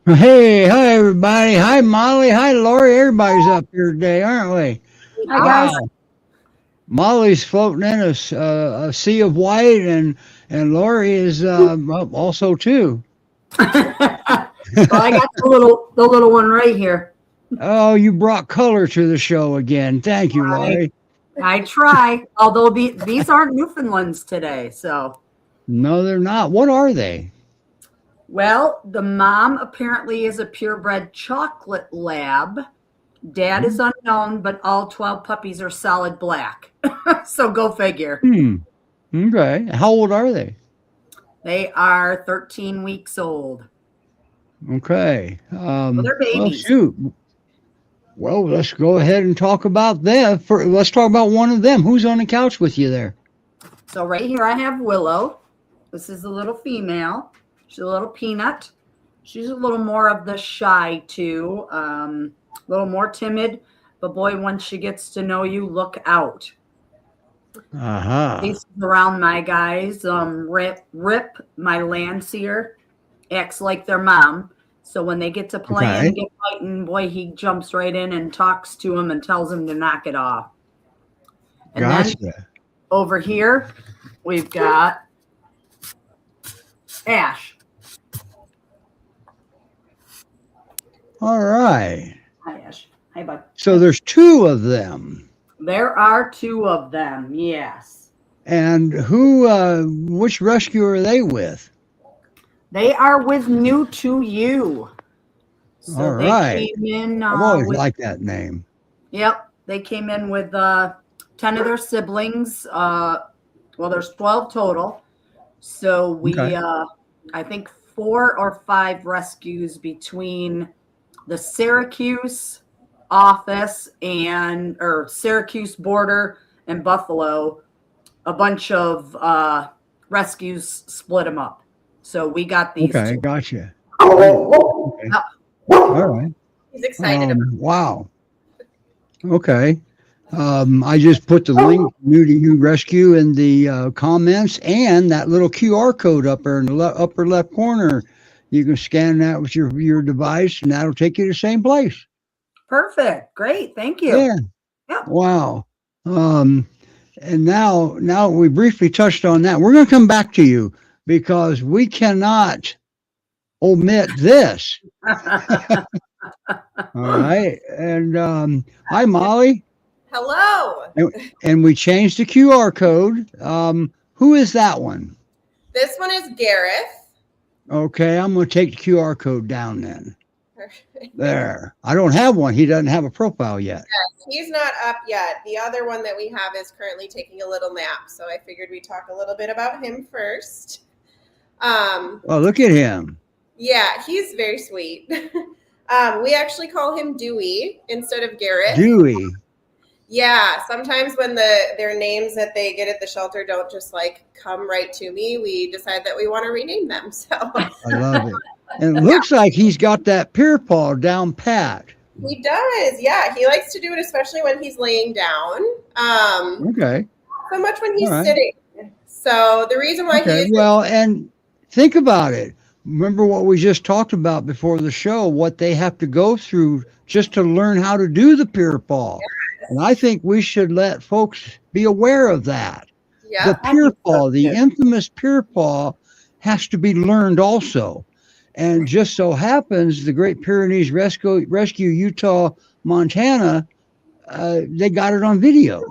Hey, hi everybody. Hi Molly. Hi Lori. Everybody's up here today, aren't we? Hi Wow. guys. Molly's floating in a sea of white, and Lori is also too. Well, I got the little one right here. Oh, you brought color to the show again. Thank you, I Lori. I try, although these aren't Newfoundlands today. So, No, they're not. What are they? well, the mom apparently is a purebred chocolate lab. Dad is unknown, but all 12 puppies are solid black. So go figure. Hmm. Okay. How old are they? They are 13 weeks old. Okay. Well, they're Well, babies. shoot. Well, let's go ahead and talk about them. Let's talk about one of them. Who's on the couch with you there? So right here I have Willow. This is a little female. She's a little peanut. She's a little more of the shy too, a little more timid. But boy, once she gets to know you, look out. Aha. He's around my guys. Rip, my Landseer, acts like their mom. So when they get to playing, Okay. get fighting, boy, he jumps right in and talks to him and tells him to knock it off. And then Gotcha. over here, we've got Ash. All right. Hi, Ash. Hi, bud. So there's two of them. There are two of them, yes. And which rescue are they with? They are with New to You. So All they right. came in I've always with, liked that name. yep, they came in with 10 of their siblings. Well, there's 12 total. So we, Okay. I think 4 or 5 rescues between the Syracuse office or Syracuse border and Buffalo. A bunch of rescues split them up. So we got these Okay. two. Gotcha. Okay. Yep. All right. He's excited about Wow. Okay. I just put the link New to You Rescue in the comments and that little QR code up there in the upper left corner. You can scan that with your device, and that'll take you to the same place. Perfect. Great. Thank you. Yeah. Yep. Wow. And now we briefly touched on that. We're going to come back to you because we cannot omit this. All right. And hi, Molly. Hello. And we changed the QR code. Who is that one? This one is Gareth. Okay, I'm going to take the QR code down then. There. I don't have one. He doesn't have a profile yet. Yes, he's not up yet. The other one that we have is currently taking a little nap. So I figured we'd talk a little bit about him first. Oh, look at him. Yeah, he's very sweet. We actually call him Dewey instead of Gareth. Dewey. Yeah, sometimes when their names that they get at the shelter don't just like come right to me, we decide that we want to rename them. So I love it. And it looks like he's got that peer paw down pat. he does. Yeah, he likes to do it, especially when he's laying down. Okay. So much when he's All right. sitting. So the reason why he Okay. is Well, and think about it. Remember what we just talked about before the show, what they have to go through just to learn how to do the peer paw. And I think we should let folks be aware of that. yeah, The peer paw, the infamous peer paw, has to be learned also. And just so happens, the Great Pyrenees Rescue Utah, Montana, they got it on video.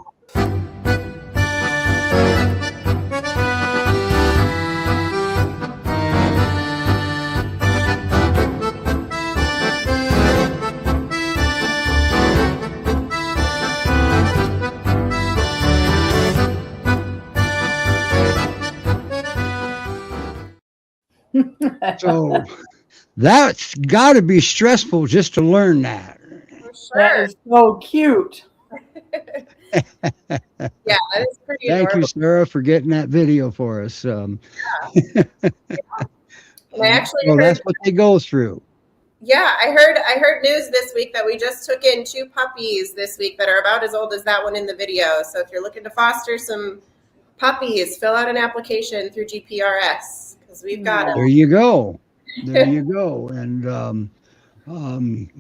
So that's got to be stressful just to learn that. for That sure. is so cute. Yeah, that is pretty Thank you, adorable. Sarah, for getting that video for us. And I actually So heard, that's what they go through. yeah, I heard news this week that we just took in 2 puppies this week that are about as old as that one in the video. So if you're looking to foster some puppies, fill out an application through GPRS because we've got There them. you go. there you go. And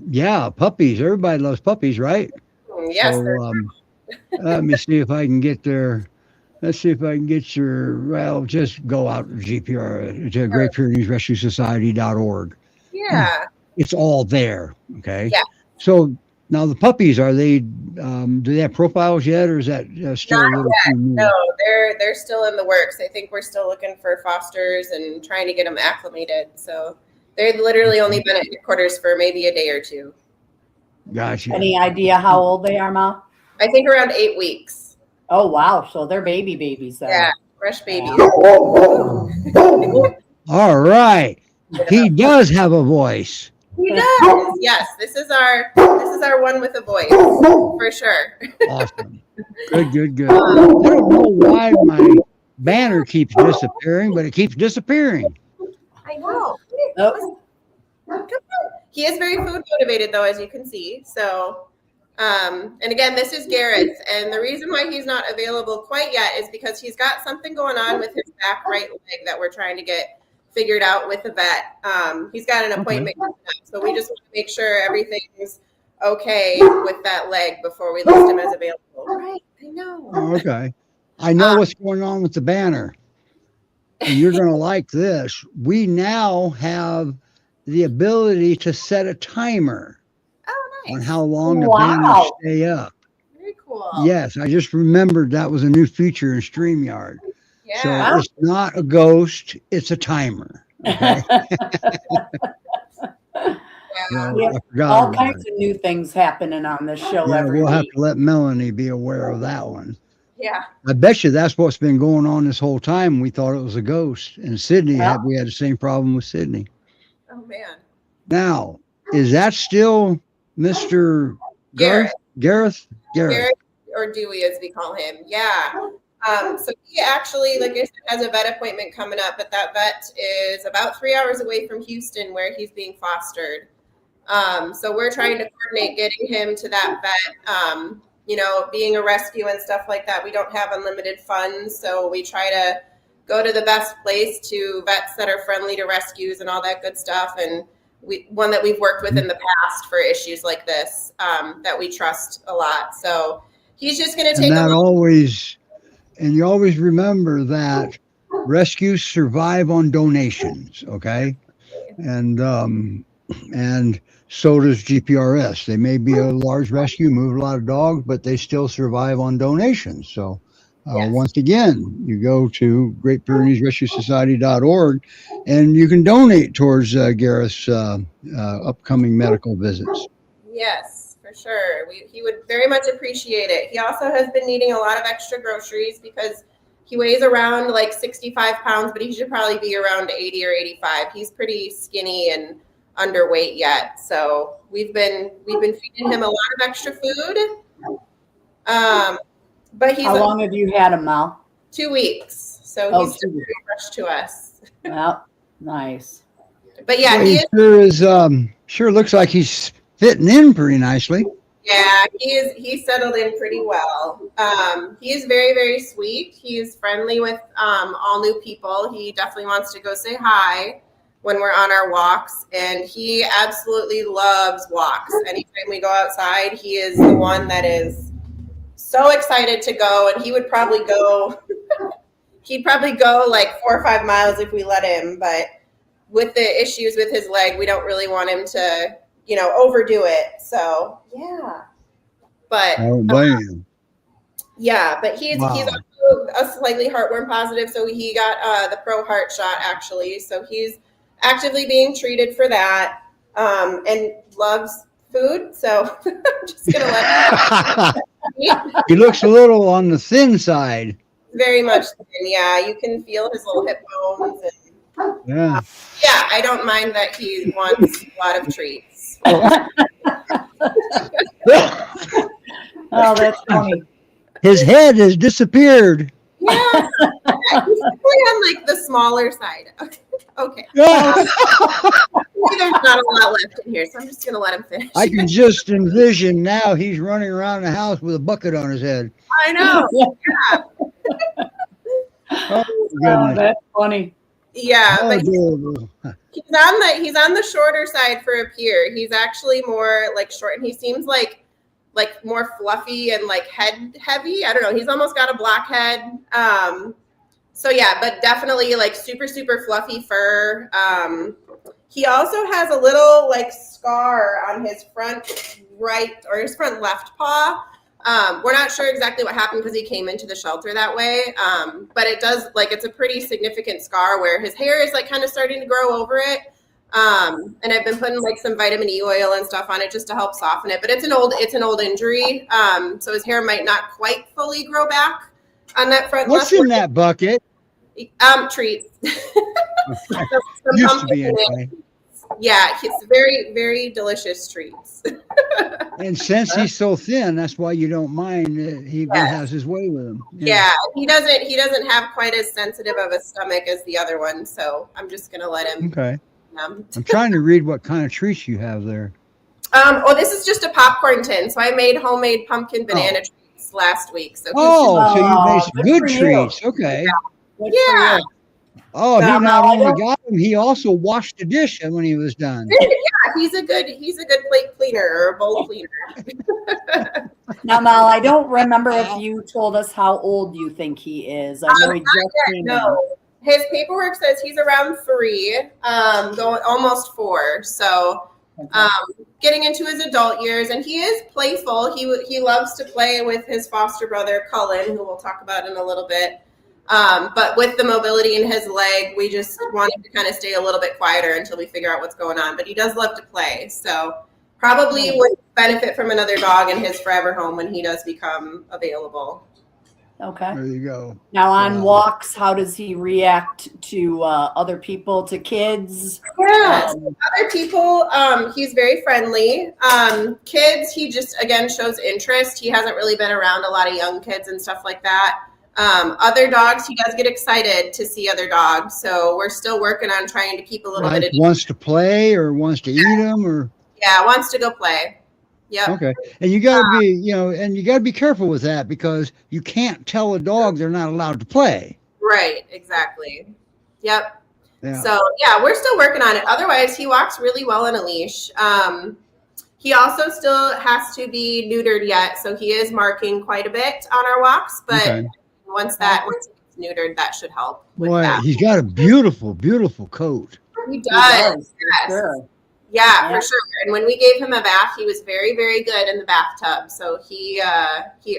yeah, puppies. Everybody loves puppies, right? Yes, So let me see if I can get there. Let's see if I can get your, well, just go out to GPR, to Great Pyrenees Rescue Society.org. yeah. It's all there. Okay. Yeah. So now the puppies, are they, do they have profiles yet, or is that still Not a little yet. too new? No, they're still in the works. I think we're still looking for fosters and trying to get them acclimated. So they've literally only been at headquarters for maybe a day or two. Gotcha. Any idea how old they are, Mal? I think around 8 weeks. Oh, wow. So they're babies then. Yeah, fresh babies. All right. He does have a voice. He does. Yes, this is our one with a voice for sure. Awesome. Good. I don't know why my banner keeps disappearing, but it keeps disappearing. I know. Oh. He is very food motivated, though, as you can see. So, and again, this is Gareth, and the reason why he's not available quite yet is because he's got something going on with his back right leg that we're trying to get figured out with the vet. He's got an appointment, so we just want to make sure everything's okay with that leg before we list him as available. Right, I know. Oh, okay. I know what's going on with the banner. And you're going to like this. We now have the ability to set a timer on how long the banners stay up. Very cool. Yes, I just remembered that was a new feature in StreamYard. Yeah. So it's not a ghost, it's a timer. Okay? Yeah. I forgot All about kinds it. of new things happening on this show Yeah, every we'll have week. to let Melanie be aware of that one. Yeah. I bet you that's what's been going on this whole time. We thought it was a ghost. And Sydney, we had the same problem with Sydney. Oh, man. Now, is that still Mr. Gareth. Gareth? Gareth, or Dewey, as we call him. Yeah. So he actually, like I said, has a vet appointment coming up, but that vet is about 3 hours away from Houston, where he's being fostered. So we're trying to coordinate getting him to that vet. You know, being a rescue and stuff like that, we don't have unlimited funds, so we try to go to the best place to vets that are friendly to rescues and all that good stuff. And one that we've worked with in the past for issues like this, that we trust a lot. So he's just going to take a look. And you always remember that rescues survive on donations, okay? And so does GPRS. They may be a large rescue, move a lot of dogs, but they still survive on donations. So once again, you go to Great Pyrenees Rescue Society.org and you can donate towards Gareth's upcoming medical visits. Yes. For sure. He would very much appreciate it. He also has been needing a lot of extra groceries because he weighs around like 65 pounds, but he should probably be around 80 or 85. He's pretty skinny and underweight yet. So we've been feeding him a lot of extra food. But he's How long have you had him, Mal? 2 weeks. So he's still 2 weeks. very fresh to us. Well, nice. But yeah, Well, he is. Sure looks like he's fitting in pretty nicely. Yeah, he's settled in pretty well. He is very, very sweet. He is friendly with all new people. He definitely wants to go say hi when we're on our walks, and he absolutely loves walks. Anytime we go outside, he is the one that is so excited to go, and he would probably go he'd probably go like 4 or 5 miles if we let him, but with the issues with his leg, we don't really want him to, you know, overdo it. So yeah, but I don't blame you. yeah, but he's also a slightly heartworm positive, so he got the Pro Heart shot actually. So he's actively being treated for that, and loves food. So I'm just gonna let him. He looks a little on the thin side. Very much thin, yeah. You can feel his little hip bones. And, Yeah. yeah, I don't mind that he wants a lot of treats. Oh, that's funny. His head has disappeared. Yeah, he's definitely on like the smaller side. Okay. Yeah. Maybe there's not a lot left in here, so I'm just gonna let him finish. I can just envision now he's running around the house with a bucket on his head. I know. Yeah. Oh, Oh, goodness. that's funny. Yeah, How but adorable. he's on the shorter side for a peer. He's actually more like short, and he seems like more fluffy and like head heavy. I don't know. He's almost got a black head. So yeah, but definitely like super, super fluffy fur. He also has a little like scar on his front right or his front left paw. We're not sure exactly what happened because he came into the shelter that way. But it does it's a pretty significant scar where his hair is like kind of starting to grow over it. And I've been putting like some vitamin E oil and stuff on it just to help soften it. But it's an old injury. So his hair might not quite fully grow back on that front. What's in that bucket? Treats. Used to be anyway. Yeah, it's very, very delicious treats. And since he's so thin, that's why you don't mind that he has his way with him. Yeah, he doesn't have quite as sensitive of a stomach as the other one, so I'm just gonna let him. Okay. I'm trying to read what kind of treats you have there. This is just a popcorn tin. So I made homemade pumpkin banana treats last week. So so you made some good treats. Okay. Yeah. Oh, he not only got them, he also washed the dish when he was done. Yeah, he's a good plate cleaner or bowl cleaner. Now, Mal, I don't remember if you told us how old you think he is. I know he just came in. His paperwork says he's around 3, going almost 4. So getting into his adult years, and he is playful. He loves to play with his foster brother, Cullen, who we'll talk about in a little bit. But with the mobility in his leg, we just want him to kind of stay a little bit quieter until we figure out what's going on. But he does love to play. So probably would benefit from another dog in his forever home when he does become available. Okay. There you go. Now on walks, how does he react to other people, to kids? Yeah, other people, he's very friendly. Kids, he just, again, shows interest. He hasn't really been around a lot of young kids and stuff like that. Other dogs, he does get excited to see other dogs. So we're still working on trying to keep a little bit of... Wants to play or wants to eat them or... Yeah, wants to go play. Yeah. Okay. And you got to be, and you got to be careful with that because you can't tell a dog they're not allowed to play. Right. Exactly. Yep. Yeah. So yeah, we're still working on it. Otherwise, he walks really well in a leash. He also still has to be neutered yet. So he is marking quite a bit on our walks, but once he gets neutered, that should help. He's got a beautiful, beautiful coat. He does. Yes. Sure. Yeah, for sure. And when we gave him a bath, he was very, very good in the bathtub. So he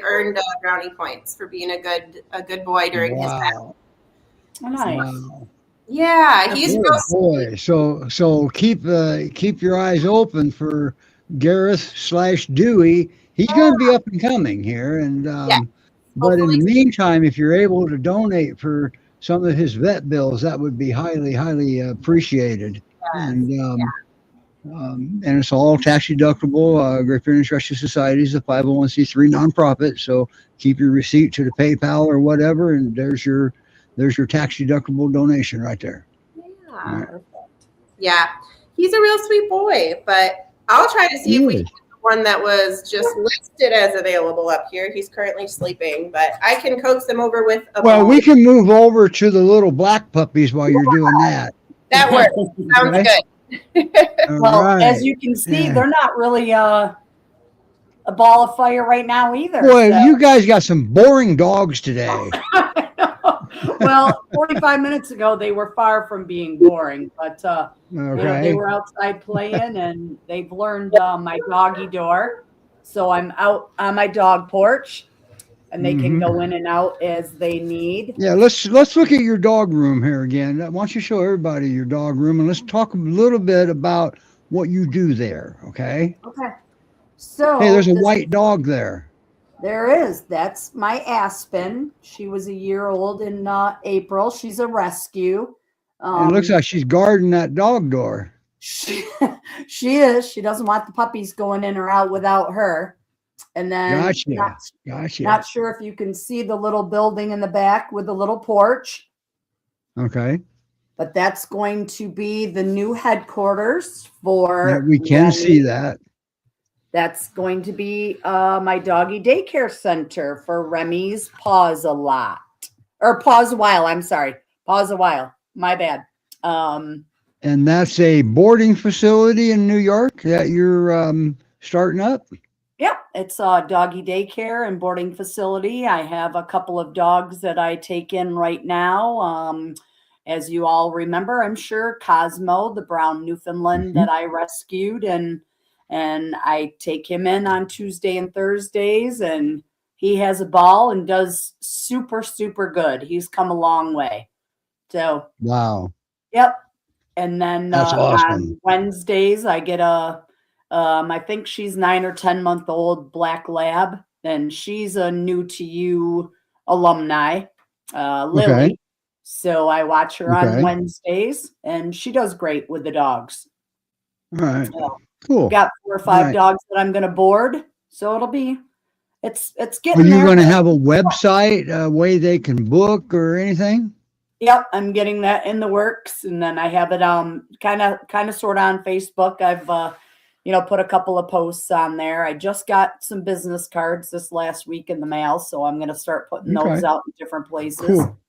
earned brownie points for being a good boy during his bath. Oh, nice. Wow. Yeah, he's real boy. So keep your eyes open for Gareth/Dewey. He's going to be up and coming here, and but in the meantime, if you're able to donate for some of his vet bills, that would be highly, highly appreciated. And it's all tax deductible. Great Pyrenees Rescue Society is a 501c3 nonprofit, so keep your receipt to the PayPal or whatever, and there's your tax deductible donation right there. Yeah, yeah, he's a real sweet boy. But I'll try to see if we can get the one that was just listed as available up here. He's currently sleeping, but I can coax him over with a ball. We can move over to the little black puppies while you're doing that. That works. Sounds good. As you can see, they're not really a ball of fire right now either. Boy, you guys got some boring dogs today. Well, 45 minutes ago, they were far from being boring, but they were outside playing, and they've learned my doggy door. So I'm out on my dog porch, and they can go in and out as they need. Yeah, let's look at your dog room here again. Why don't you show everybody your dog room, and let's talk a little bit about what you do there, okay? Okay. So hey, there's a white dog there. There is. That's my Aspen. She was a year old in April. She's a rescue. It looks like she's guarding that dog door. She is. She doesn't want the puppies going in or out without her. And then Gotcha. Not sure if you can see the little building in the back with the little porch. Okay. But that's going to be the new headquarters for... Yeah, we can see that. That's going to be my doggy daycare center for Remy's Pause a Lot. Or Pause a While, I'm sorry. Pause a While. My bad. And that's a boarding facility in New York that you're starting up? Yep, it's a doggy daycare and boarding facility. I have a couple of dogs that I take in right now. As you all remember, I'm sure, Cosmo, the brown Newfoundland Mhm. that I rescued, and I take him in on Tuesday and Thursdays, and he has a ball and does super, super good. He's come a long way. So, Wow, yep. And then that's awesome. on Wednesdays, I get I think she's 9 or 10 month old black lab, and she's a new to you alumni, Okay, Lily. So I watch her on okay, Wednesdays, and she does great with the dogs. all right, So I've cool. got 4 or 5 Right. dogs that I'm going to board, so it's Are getting you there. going to have a website, a way they can book or anything? Yep, I'm getting that in the works, and then I have it kind of sort of on Facebook. I've put a couple of posts on there. I just got some business cards this last week in the mail, so I'm going to start putting those Okay, out in different places. cool,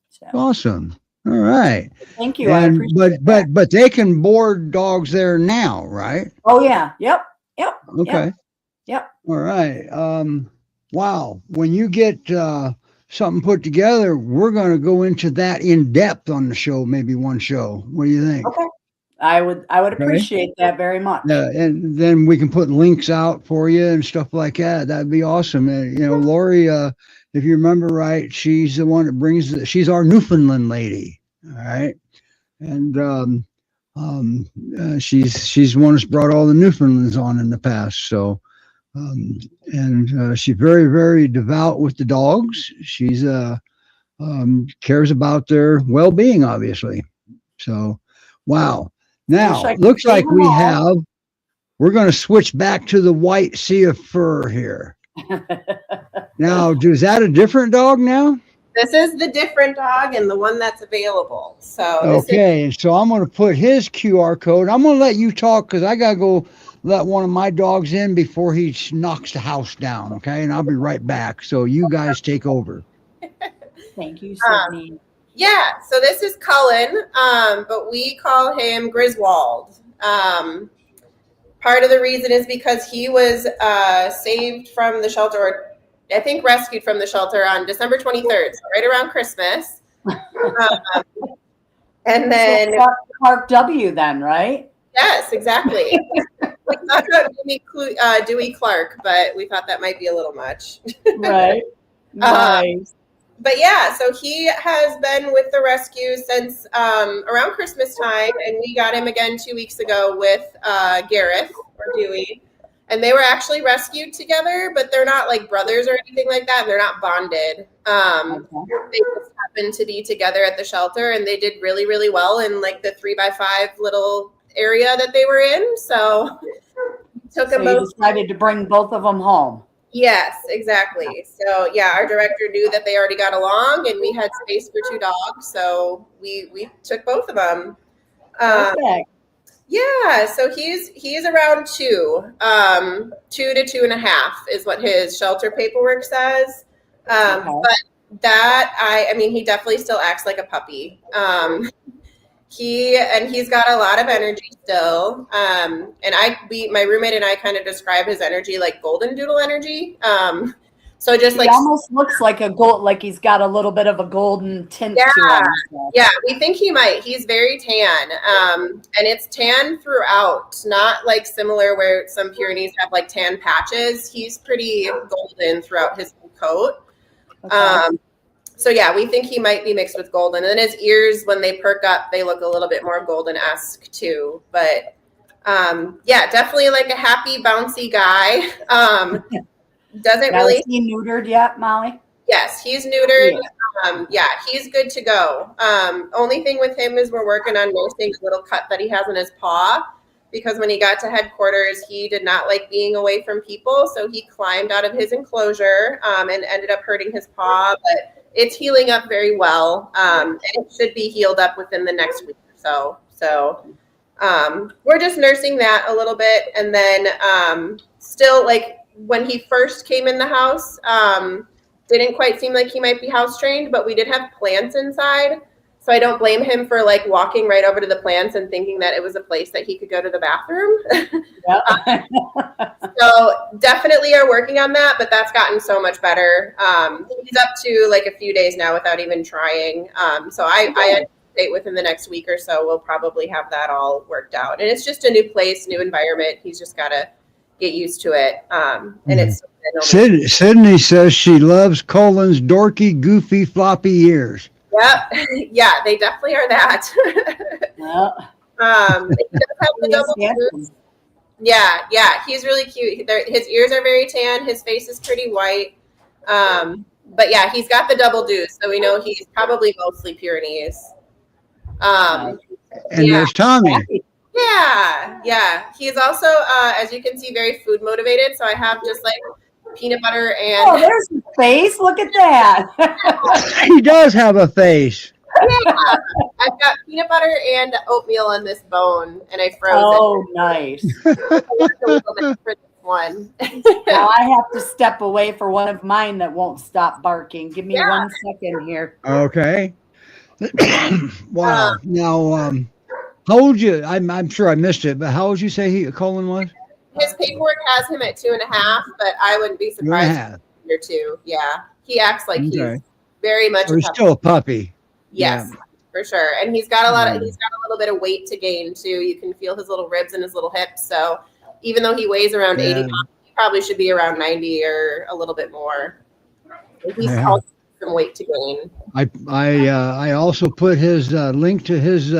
So, awesome. All right. thank you. I appreciate that. But they can board dogs there now, right? Oh yeah, yep, yep, Okay. yep. All right. Wow. When you get something put together, we're going to go into that in depth on the show, maybe one show. What do you think? Okay, I would Okay. appreciate that very much. And then we can put links out for you and stuff like that. That'd be awesome. And, Lori, if you remember right, she's the one that she's our Newfoundland lady. All right. And she's the one that's brought all the Newfoundlands on in the past. So, and she's very, very devout with the dogs. She's cares about their well-being, obviously. So, wow. Now, looks like we're going to switch back to the white sea of fur here. Now, is that a different dog now? This is the different dog and the one that's available. So okay, so I'm going to put his QR code. I'm going to let you talk because I got to go let one of my dogs in before he knocks the house down. Okay, and I'll be right back. So you guys take over. Thank you, Sydney. Yeah, so this is Cullen, but we call him Griswald. Part of the reason is because he was saved from the shelter, or I think rescued from the shelter on December 23rd, so right around Christmas. And then so Clark W. Then, right? Yes, exactly. We thought about Dewey Clark, but we thought that might be a little much. Right. Nice. But yeah, so he has been with the rescue since around Christmas time, and we got him again 2 weeks ago with Gareth or Dewey. And they were actually rescued together, but they're not like brothers or anything like that. They're not bonded. They just happened to be together at the shelter, and they did really, really well in like the 3x5 little area that they were in. So took them both. Decided to bring both of them home. Yes, exactly. So yeah, our director knew that they already got along, and we had space for 2 dogs, so we took both of them. Perfect. Yeah, so he's around 2 to 2.5 is what his shelter paperwork says. But that I mean, he definitely still acts like a puppy. He's got a lot of energy still. And my roommate and I kind of describe his energy like golden doodle energy. So just he almost looks like like he's got a little bit of a golden tint to him. So. Yeah, we think he might. He's very tan. And it's tan throughout, not like similar where some Pyrenees have like tan patches. He's pretty golden throughout his whole coat. Okay. So yeah, we think he might be mixed with golden. And then his ears, when they perk up, they look a little bit more golden-esque too. But yeah, definitely like a happy, bouncy guy. Doesn't really. Is he neutered yet, Molly? Yes, he's neutered. Yeah, he's good to go. Only thing with him is we're working on nursing a little cut that he has on his paw, because when he got to headquarters, he did not like being away from people. So he climbed out of his enclosure and ended up hurting his paw. But it's healing up very well. And it should be healed up within the next week or so. So we're just nursing that a little bit. And then still, like, when he first came in the house, didn't quite seem like he might be house trained, but we did have plants inside. So I don't blame him for like walking right over to the plants and thinking that it was a place that he could go to the bathroom. So definitely are working on that, but that's gotten so much better. He's up to like a few days now without even trying. So I anticipate within the next week or so, we'll probably have that all worked out. And it's just a new place, new environment. He's just got to get used to it. And it's Sydney says she loves Cullen's dorky, goofy, floppy ears. Yep. Yeah, they definitely are that. He does have the double boots. Yeah, he's really cute. His ears are very tan. His face is pretty white. But yeah, he's got the double deuce, so we know he's probably mostly Pyrenees. And there's Tommy. Yeah. He's also, as you can see, very food motivated. So I have just like peanut butter and there's his face. Look at that. He does have a face. Yeah, I've got peanut butter and oatmeal on this bone, and I froze it. Oh, nice. A little bit for this one. Now I have to step away for one of mine that won't stop barking. Give me 1 second here. Okay. Wow. Now, how old you? I'm sure I missed it, but how old you say Cullen was? His paperwork has him at 2.5, but I wouldn't be surprised if he's 2. Yeah, he acts like he's very much. So he's still a puppy. Yes, for sure. And he's got a little bit of weight to gain too. You can feel his little ribs and his little hips. So even though he weighs around 80 pounds, he probably should be around 90 or a little bit more. He's also some weight to gain. I also put his link to his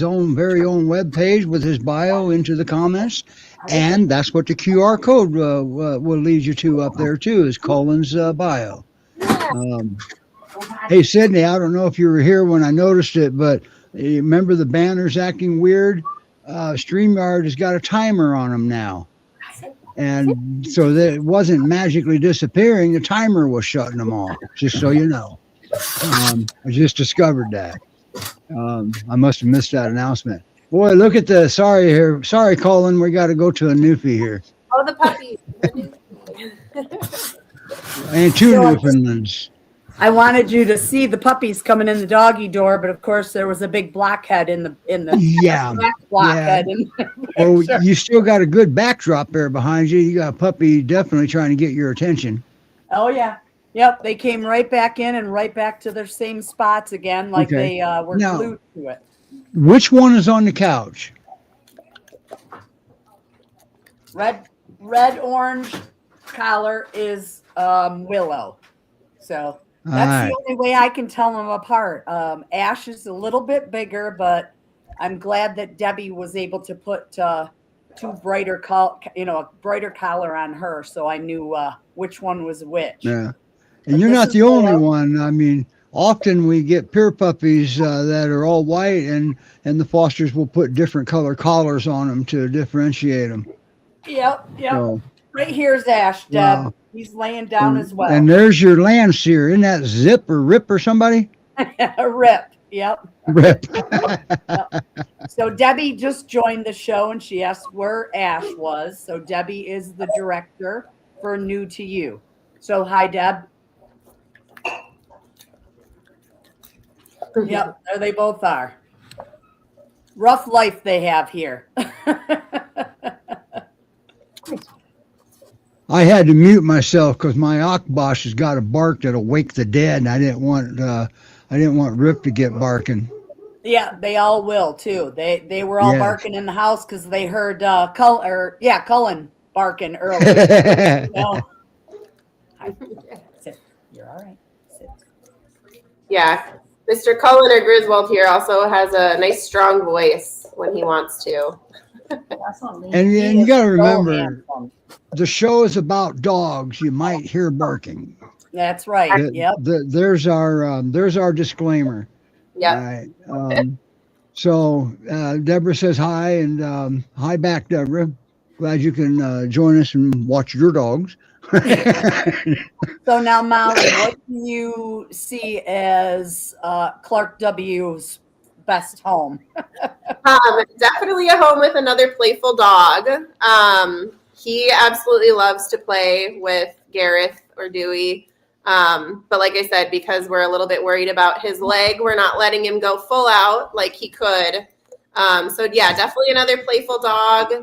own very own web page with his bio into the comments, and that's what the QR code will lead you to up there too, is Cullen's bio. Hey Sydney, I don't know if you were here when I noticed it, but you remember the banners acting weird? StreamYard has got a timer on them now. And so that it wasn't magically disappearing, the timer was shutting them off, just so you know. I just discovered that. I must have missed that announcement. Boy, look at the sorry, Cullen, we got to go to a Newfie here. Oh, the puppy. And 2 Newfoundlands. I wanted you to see the puppies coming in the doggy door, but of course there was a big blockhead in the blockhead. Well, you still got a good backdrop there behind you. You got a puppy definitely trying to get your attention. Oh yeah, yep. They came right back in and right back to their same spots again, like they were glued to it. Which one is on the couch? Red orange collar is Willow. So. That's the only way I can tell them apart. Ash is a little bit bigger, but I'm glad that Debbie was able to put a brighter collar on her, so I knew which one was which. Yeah, and you're not the only one. I mean, often we get pure puppies that are all white, and the fosters will put different color collars on them to differentiate them. Yep. So, right here's Ash, Deb. Wow. He's laying down as well. And there's your Landseer. Isn't that Zip or Rip or somebody? Rip. Yep. Rip. Yep. So Debbie just joined the show and she asked where Ash was. So Debbie is the director for New to You. So hi, Deb. Yep, there they both are. Rough life they have here. I had to mute myself because my Akbosh has got a bark that'll wake the dead, and I didn't want Rip to get barking. Yeah, they all will too. They were all barking in the house because they heard Cullen barking earlier. Sit. You're all right. Sit. Yeah, Mr. Cullen or Griswald here also has a nice strong voice when he wants to. And you got to remember, the show is about dogs. You might hear barking. That's right. Yep. There's our disclaimer. Yeah. Right. So Deborah says hi, and hi back, Deborah. Glad you can join us and watch your dogs. So now, Molly, what do you see as Clark W.'s best home? Definitely a home with another playful dog. He absolutely loves to play with Gareth or Dewey. But like I said, because we're a little bit worried about his leg, we're not letting him go full out like he could. So yeah, definitely another playful dog.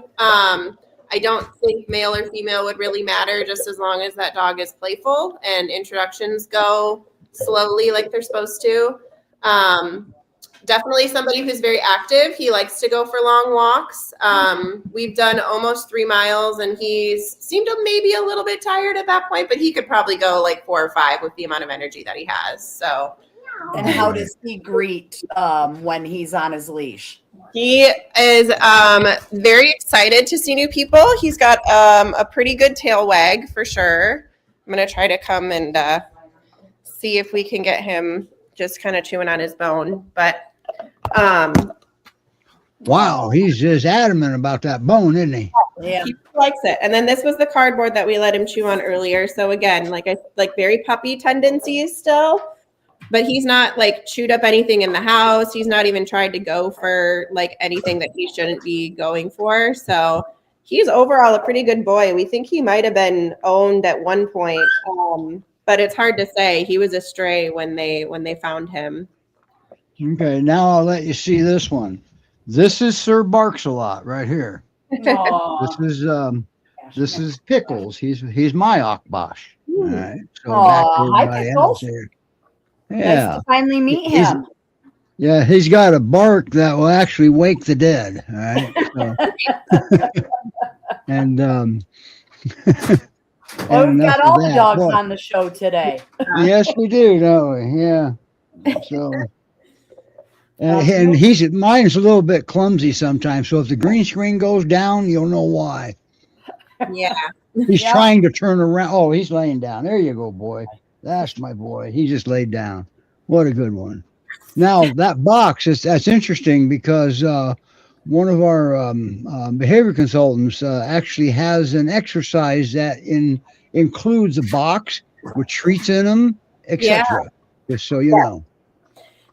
I don't think male or female would really matter, just as long as that dog is playful and introductions go slowly like they're supposed to. Definitely somebody who's very active. He likes to go for long walks. We've done almost 3 miles and he's seemed to maybe a little bit tired at that point, but he could probably go like 4 or 5 with the amount of energy that he has. So. And how does he greet when he's on his leash? He is very excited to see new people. He's got a pretty good tail wag for sure. I'm going to try to come and see if we can get him just kind of chewing on his bone. But wow, he's just adamant about that bone, isn't he? Yeah, he likes it. And then this was the cardboard that we let him chew on earlier. So again, like very puppy tendencies still. But he's not like chewed up anything in the house. He's not even tried to go for like anything that he shouldn't be going for. So he's overall a pretty good boy. We think he might have been owned at one point, but it's hard to say. He was a stray when they found him. Okay, now I'll let you see this one. This is Sir Barks-a-Lot right here. This is Pickles. He's my Akbash. All right. So back to everybody else here. Yeah. Nice to finally meet him. He's got a bark that will actually wake the dead. All right. So, and well, we've got all the dogs on the show today. Yes, we do, don't we? Yeah. So and mine's a little bit clumsy sometimes. So if the green screen goes down, you'll know why. Yeah. He's trying to turn around. Oh, he's laying down. There you go, boy. That's my boy. He just laid down. What a good one. Now, that box, that's interesting because one of our behavior consultants actually has an exercise that includes a box with treats in them, etc. Just so you know.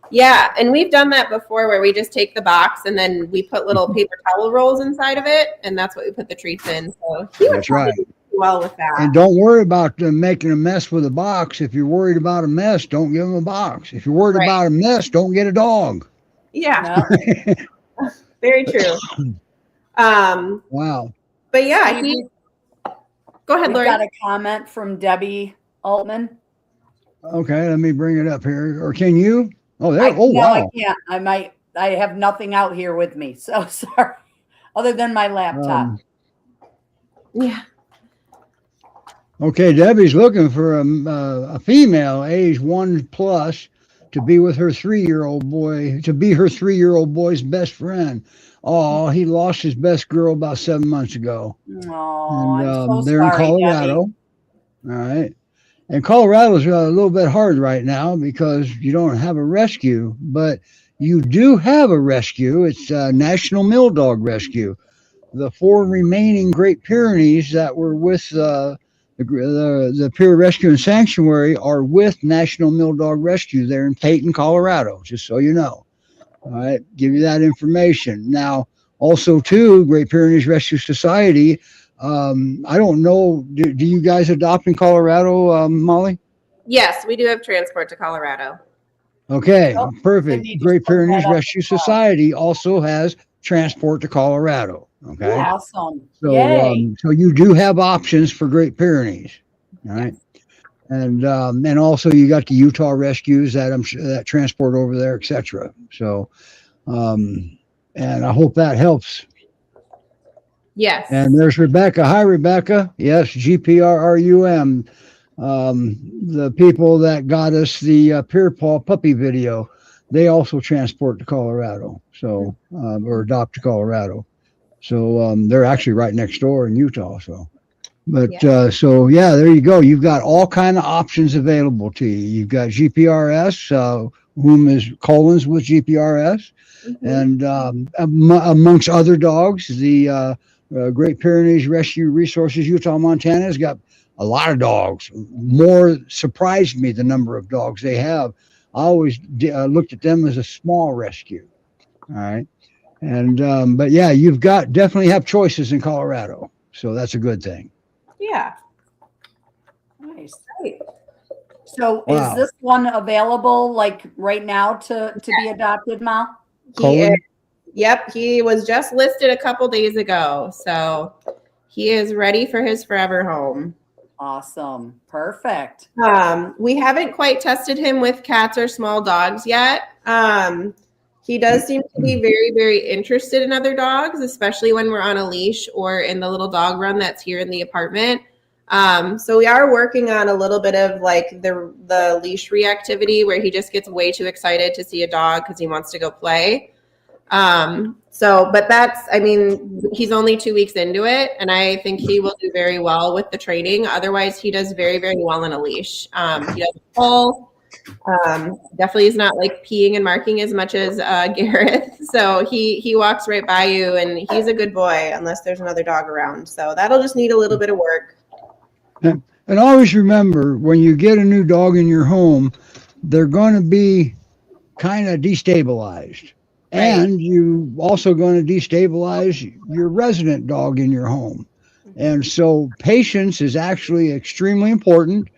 Yeah, and we've done that before where we just take the box and then we put little paper towel rolls inside of it, and that's what we put the treats in. So that's right. Well with that. And don't worry about making a mess with a box. If you're worried about a mess, don't give them a box. If you're worried about a mess, don't get a dog. Yeah. No. Very true. Wow. But yeah, go ahead, Lori. We got a comment from Debbie Altman. Okay, let me bring it up here. Or can you? Oh, there. Wow. I can't. I have nothing out here with me. So sorry. Other than my laptop. Yeah. Okay, Debbie's looking for a female age 1+ to be with her 3-year-old boy, to be her 3-year-old boy's best friend. Oh, he lost his best girl about 7 months ago. Oh, and they're in Colorado. Debbie. All right. And Colorado's a little bit hard right now because you don't have a rescue, but you do have a rescue. It's National Mill Dog Rescue. The 4 remaining Great Pyrenees that were with the Pure Rescue and Sanctuary are with National Mill Dog Rescue there in Peyton, Colorado, just so you know. All right, give you that information. Now, also, too, Great Pyrenees Rescue Society, I don't know, do you guys adopt in Colorado, Molly? Yes, we do have transport to Colorado. Okay, perfect. Great Pyrenees Rescue Society also has transport to Colorado. Okay. Awesome. So, so you do have options for Great Pyrenees, all right, and also you got the Utah rescues that transport over there, etc. So, and I hope that helps. Yes. And there's Rebecca. Hi, Rebecca. Yes, GPRRUM. The people that got us the Pure Paw puppy video, they also transport to Colorado. So, or adopt to Colorado. So they're actually right next door in Utah. So, but so yeah, there you go. You've got all kind of options available to you. You've got GPRS, whom is Cullen's with GPRS, and amongst other dogs, the Great Pyrenees Rescue Resources Utah Montana has got a lot of dogs. More surprised me the number of dogs they have. I always looked at them as a small rescue. All right. And but yeah, you've got definitely have choices in Colorado, so that's a good thing. Yeah. Nice. Great. So Wow. is this one available like right now to be adopted, Mal? He is. Cullen? Yep, he was just listed a couple days ago. So he is ready for his forever home. Awesome. Perfect. We haven't quite tested him with cats or small dogs yet. He does seem to be very, very interested in other dogs, especially when we're on a leash or in the little dog run that's here in the apartment. So we are working on a little bit of like the leash reactivity where he just gets way too excited to see a dog because he wants to go play. But that's, I mean, he's only 2 weeks into it, and I think he will do very well with the training. Otherwise, he does very, very well on a leash. He doesn't pull. Definitely is not like peeing and marking as much as Gareth. So he walks right by you, and he's a good boy unless there's another dog around. So that'll just need a little bit of work. And always remember, when you get a new dog in your home, they're going to be kind of destabilized. Right. And you also going to destabilize your resident dog in your home. And so patience is actually extremely important.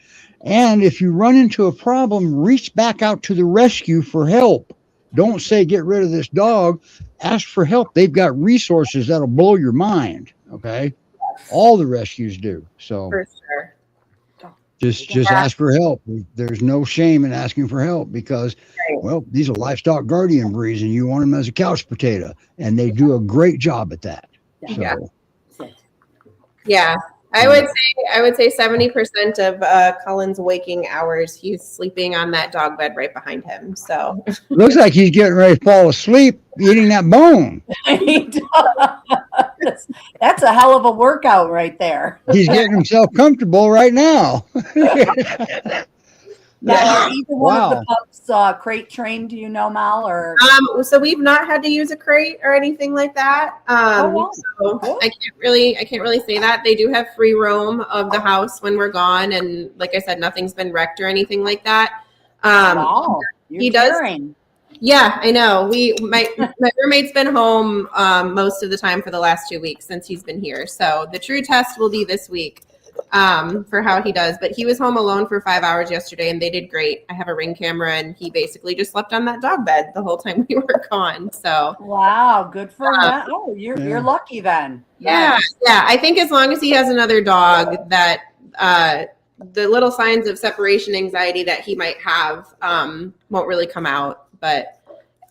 And if you run into a problem, reach back out to the rescue for help. Don't say, get rid of this dog. Ask for help. They've got resources that'll blow your mind. Okay. All the rescues do. So For sure. just ask for help. There's no shame in asking for help because, well, these are livestock guardian breeds and you want them as a couch potato, and they do a great job at that. Yeah. So, Yeah. I would say 70% of Cullen's waking hours, he's sleeping on that dog bed right behind him. So looks like he's getting ready to fall asleep eating that bone. He does. That's a hell of a workout right there. He's getting himself comfortable right now. Now, are either one of Wow. the pups crate trained? Do you know, Mal? Or so we've not had to use a crate or anything like that. wow. So I can't really say that. They do have free roam of the house when we're gone, and like I said, nothing's been wrecked or anything like that. wow, he does- daring. Yeah, I know. My roommate's been home most of the time for the last 2 weeks since he's been here. So the true test will be this week for how he does. But he was home alone for 5 hours yesterday, and they did great. I have a Ring camera, and he basically just slept on that dog bed the whole time we were gone. So Wow, good for him. Oh, you're lucky then. yeah. I think as long as he has another dog, that the little signs of separation anxiety that he might have won't really come out. But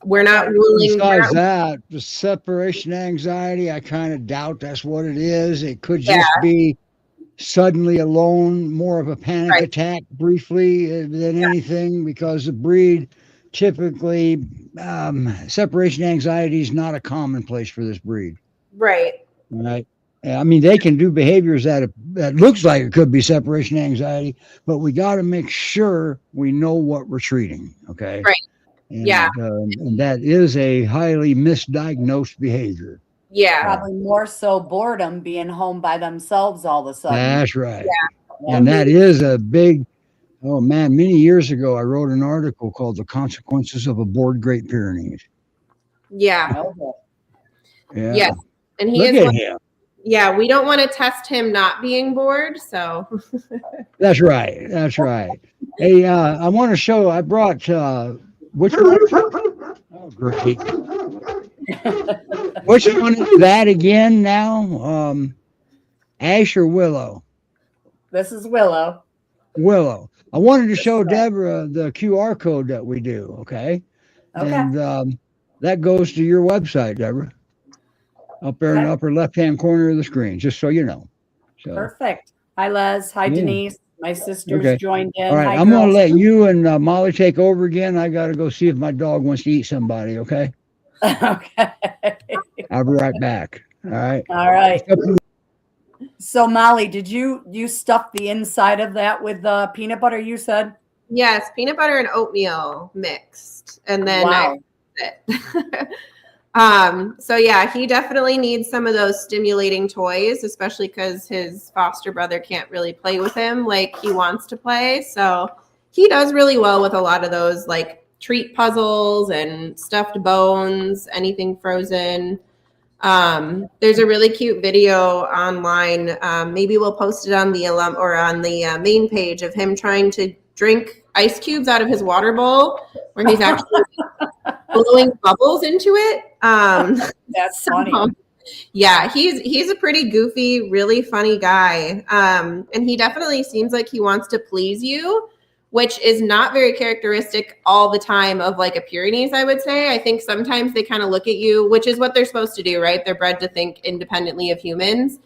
we're not ruling. Besides that, the separation anxiety, I kind of doubt that's what it is. It could just be suddenly alone, more of a panic attack briefly than anything, because the breed typically, separation anxiety is not a commonplace for this breed. Right. Right. I mean, they can do behaviors that looks like it could be separation anxiety, but we got to make sure we know what we're treating. Okay. Right. And, and that is a highly misdiagnosed behavior. Yeah. Probably more so boredom, being home by themselves all of a sudden. That's right. Yeah. And that is a big, oh man, many years ago, I wrote an article called The Consequences of a Bored Great Pyrenees. Yeah. Yeah. Yes. And he Look is at him. Yeah, we don't want to test him not being bored, so. That's right. That's right. Hey, I want to show, I brought, which one? Oh, great. Which one is that again now? Ash or Willow? This is Willow. Willow. I wanted to show Deborah the QR code that we do, okay? Okay. And that goes to your website, Deborah. Up there in the upper left-hand corner of the screen, just so you know. So, Perfect. Hi, Les. Hi, Denise. My sister's joined in. all right, Hi, I'm going to girls. let you and Molly take over again. I got to go see if my dog wants to eat somebody, okay? Okay. I'll be right back. All right. All right. So, Molly, did you stuff the inside of that with peanut butter, you said? Yes, peanut butter and oatmeal mixed. And then Wow. So yeah, he definitely needs some of those stimulating toys, especially because his foster brother can't really play with him like he wants to play. So he does really well with a lot of those like treat puzzles and stuffed bones, anything frozen. There's a really cute video online. Maybe we'll post it on the alum or on the main page of him trying to drink ice cubes out of his water bowl, where he's actually blowing bubbles into it. That's funny. Yeah, he's a pretty goofy, really funny guy. And he definitely seems like he wants to please you, which is not very characteristic all the time of like a Pyrenees, I would say. I think sometimes they kind of look at you, which is what they're supposed to do, right? They're bred to think independently of humans.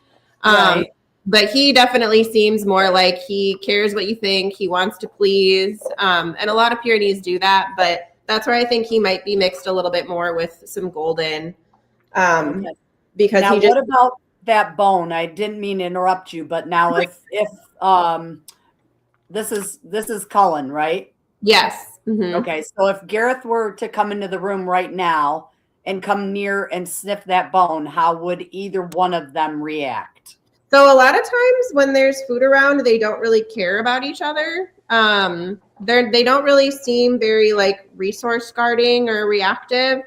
Right. But he definitely seems more like he cares what you think. He wants to please. And a lot of Pyrenees do that, but that's where I think he might be mixed a little bit more with some golden. Because now, he just, what about that bone? I didn't mean to interrupt you, but now if this is Cullen, right? yes. Mm-hmm. Okay, so if Gareth were to come into the room right now and come near and sniff that bone, how would either one of them react? So a lot of times when there's food around, they don't really care about each other. They don't really seem very like resource guarding or reactive.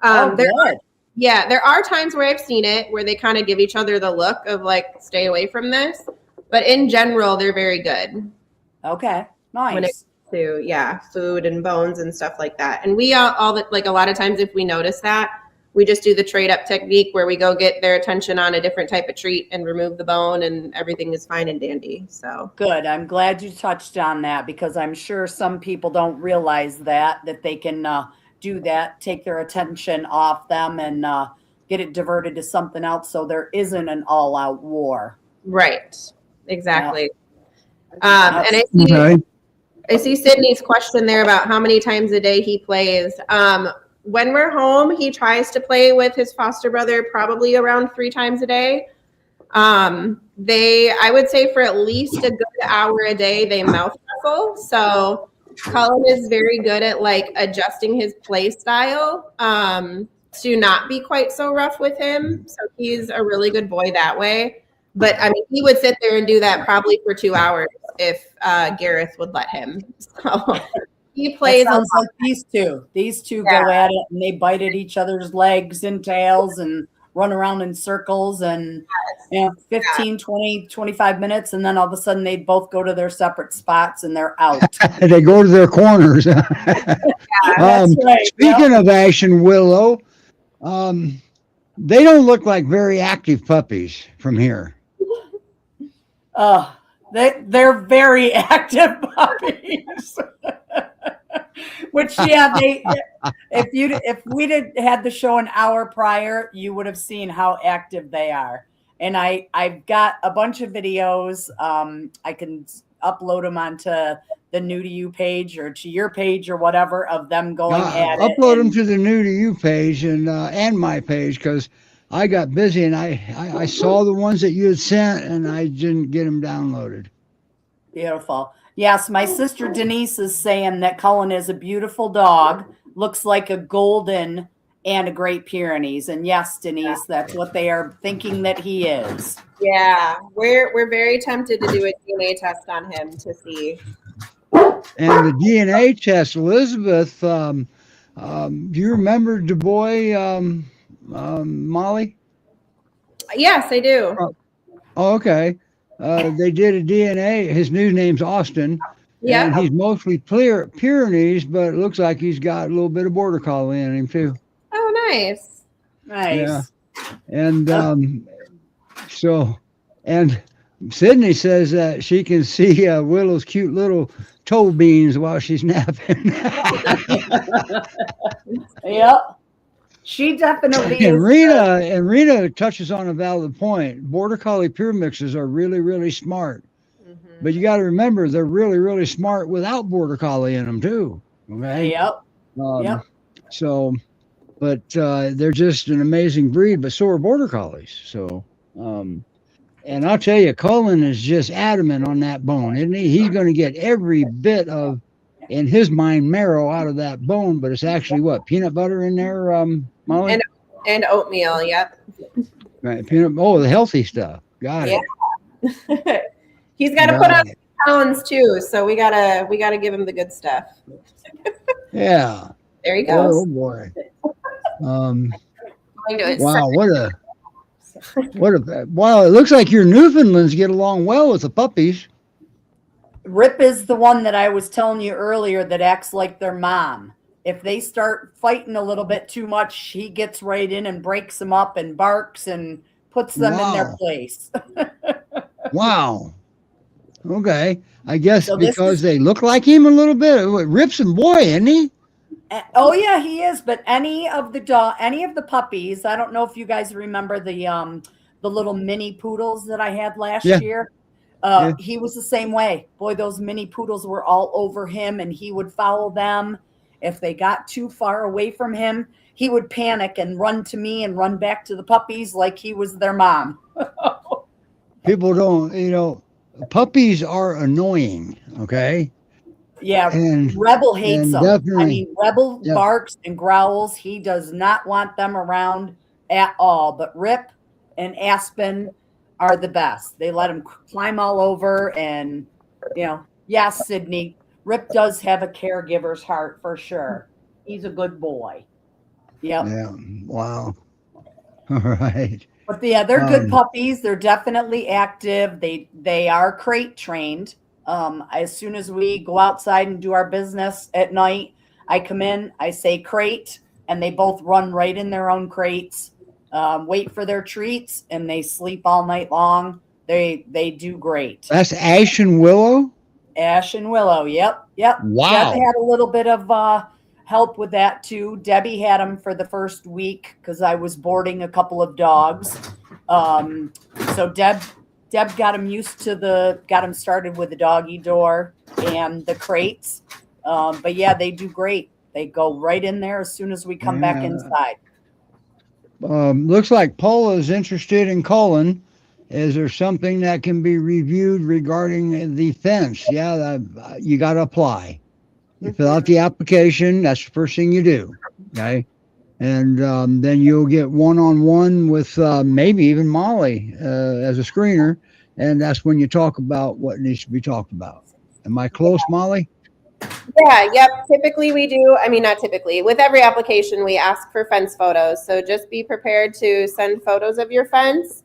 Good. Yeah, there are times where I've seen it where they kind of give each other the look of like, stay away from this. But in general, they're very good. Okay, nice. When it comes to food and bones and stuff like that. And we all like a lot of times if we notice that, we just do the trade up technique where we go get their attention on a different type of treat and remove the bone, and everything is fine and dandy. So good. I'm glad you touched on that, because I'm sure some people don't realize that they can do that, take their attention off them and get it diverted to something else, so there isn't an all-out war. Right. Exactly. Yeah. And I see Sydney's question there about how many times a day he plays. When we're home, he tries to play with his foster brother probably around 3 times a day. I would say for at least a good hour a day, they mouth wrestle. So Cullen is very good at like adjusting his play style to not be quite so rough with him. So he's a really good boy that way. But I mean, he would sit there and do that probably for 2 hours if Gareth would let him. So he plays. It sounds like these two go at it, and they bite at each other's legs and tails and run around in circles, and 15, 20, 25 minutes, and then all of a sudden they both go to their separate spots and they're out. They go to their corners. That's right. Speaking of Ash and Willow, they don't look like very active puppies from here. They're very active puppies. Which, if we'd had the show an hour prior, you would have seen how active they are. And I've got a bunch of videos. I can upload them onto the New to You page or to your page or whatever of them going at it. Upload them to the New to You page and my page, because I got busy and I saw the ones that you had sent and I didn't get them downloaded. Beautiful. Yes, my sister Denise is saying that Cullen is a beautiful dog, looks like a golden and a Great Pyrenees. And yes, Denise, that's what they are thinking that he is. Yeah, we're very tempted to do a DNA test on him to see. And the DNA test, Elizabeth, do you remember Du Bois, Molly? Yes, I do. Oh, okay. They did a DNA. His new name's Austin. Yeah. And he's mostly Pyrenees, but it looks like he's got a little bit of border collie in him too. Oh, nice. Nice. Yeah. And and Sydney says that she can see Willow's cute little toe beans while she's napping. Yep. She definitely and is. Rena touches on a valid point. Border Collie pure mixes are really, really smart. Mm-hmm. But you got to remember, they're really, really smart without Border Collie in them too. Okay. Yep. So, but they're just an amazing breed. But so are Border Collies. So, and I'll tell you, Cullen is just adamant on that bone, isn't he? He's going to get every bit of, in his mind, marrow out of that bone. But it's actually what, peanut butter in there, Molly? And oatmeal. Yep. Right. The healthy stuff. Got it. Yeah. He's got to put on pounds too, so we gotta give him the good stuff. Yeah. There he goes. Oh boy. Wow. Wow. It looks like your Newfoundlands get along well with the puppies. Rip is the one that I was telling you earlier that acts like their mom. If they start fighting a little bit too much, he gets right in and breaks them up and barks and puts them in their Wow. place. Wow. Okay. I guess So this because is, they look like him a little bit. Rip's a boy, isn't he? oh yeah, he is. But any of the puppies, I don't know if you guys remember the little mini poodles that I had last Yeah. year. Yeah. He was the same way. Boy, those mini poodles were all over him, and he would follow them. If they got too far away from him, he would panic and run to me and run back to the puppies like he was their mom. People don't, puppies are annoying. Okay. Yeah, And Rebel hates them. definitely, I mean, Rebel yeah. barks and growls. He does not want them around at all. But Rip and Aspen are the best. They let him climb all over. And, yes, Sydney, Rip does have a caregiver's heart for sure. He's a good boy. Yep. Yeah. Wow. All right. But yeah, they're good puppies. They're definitely active. They are crate trained. As soon as we go outside and do our business at night, I come in, I say crate, and they both run right in their own crates, wait for their treats, and they sleep all night long. They do great. That's Ash and Willow? Ash and Willow. Yep. Wow. Deb had a little bit of help with that too. Debbie had them for the first week because I was boarding a couple of dogs. So Deb got them started with the doggy door and the crates. But yeah, they do great. They go right in there as soon as we come back inside. Looks like Paula's interested in Cullen. Is there something that can be reviewed regarding the fence? Yeah, you got to apply. You fill out the application. That's the first thing you do. Okay. And then you'll get one-on-one with maybe even Molly as a screener. And that's when you talk about what needs to be talked about. Am I close, Molly? Yeah, yep. Typically we do, not typically. With every application, we ask for fence photos. So just be prepared to send photos of your fence.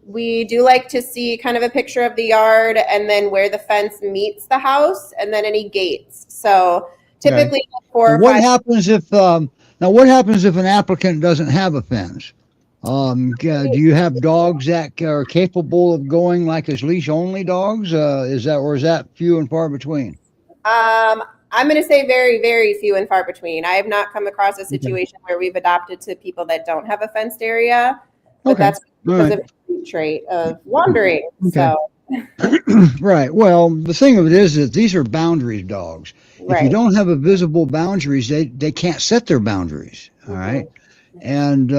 We do like to see kind of a picture of the yard and then where the fence meets the house and then any gates. So typically what happens if an applicant doesn't have a fence? Do you have dogs that are capable of going like as leash only dogs? Is that few and far between? I'm going to say very, very few and far between. I have not come across a situation where we've adopted to people that don't have a fenced area, but that's because of the trait of wandering. Okay. So. Right. Well, the thing of it is that these are boundaries dogs. If you don't have a visible boundaries, they can't set their boundaries. All right. And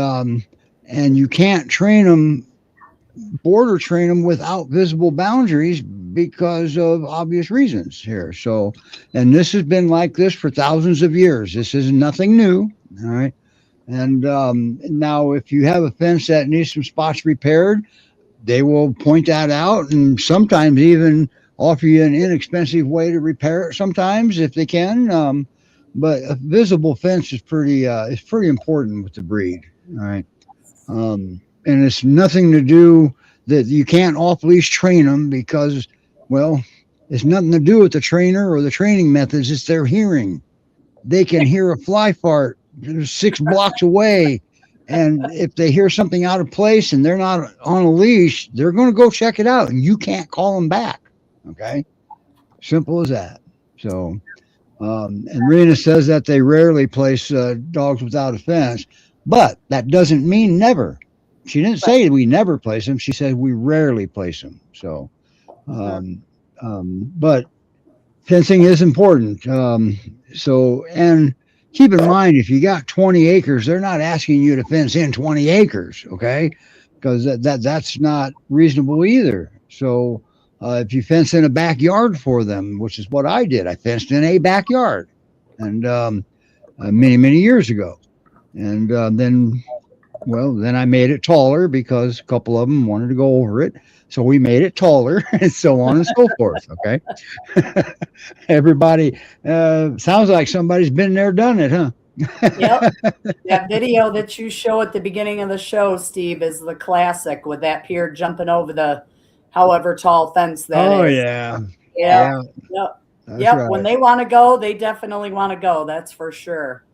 you can't border train them without visible boundaries because of obvious reasons here. So, and this has been like this for thousands of years. This is nothing new. All right. And now if you have a fence that needs some spots repaired, they will point that out and sometimes even offer you an inexpensive way to repair it sometimes if they can. But a visible fence is pretty important with the breed. All right. And it's nothing to do that you can't off-leash train them because, well, it's nothing to do with the trainer or the training methods. It's their hearing. They can hear a fly fart 6 blocks away. And if they hear something out of place and they're not on a leash, they're going to go check it out and you can't call them back. Okay. Simple as that. So, and Rena says that they rarely place dogs without a fence, but that doesn't mean never. She didn't say we never place them. She said we rarely place them. So, but fencing is important. And keep in mind, if you got 20 acres, they're not asking you to fence in 20 acres, okay? Because that's not reasonable either. So if you fence in a backyard for them, which is what I did, I fenced in a backyard, and many, many years ago. And then I made it taller because a couple of them wanted to go over it. So we made it taller and so on and so forth. Okay. Everybody sounds like somebody's been there, done it, huh? Yep. That video that you show at the beginning of the show, Steve, is the classic with that pier jumping over the however tall fence that is. Oh, yeah. Yeah. Yep. That's Yep. right. When they want to go, they definitely want to go. That's for sure.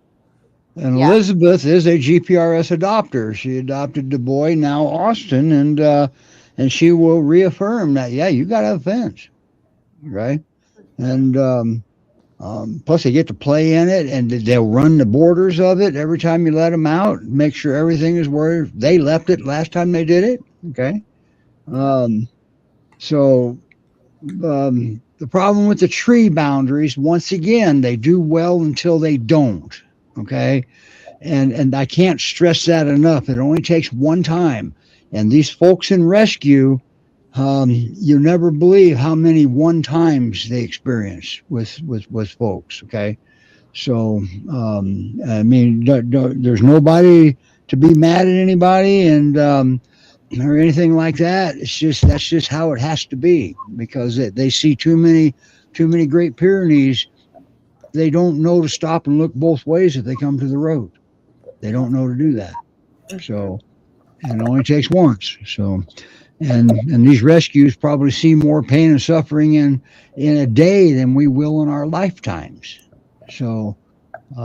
And Yeah. Elizabeth is a GPRS adopter. She adopted the boy, now Austin, and she will reaffirm that, yeah, you got to have a fence, right? And plus they get to play in it, and they'll run the borders of it every time you let them out, make sure everything is where they left it last time they did it, okay? So the problem with the tree boundaries, once again, they do well until they don't, okay? And I can't stress that enough. It only takes one time. And these folks in rescue, you never believe how many one times they experience with folks, okay? So, I mean, there's nobody to be mad at anybody and or anything like that. That's just how it has to be, because they see too many Great Pyrenees. They don't know to stop and look both ways if they come to the road. They don't know to do that. So, and it only takes once. So, and these rescues probably see more pain and suffering in a day than we will in our lifetimes. So,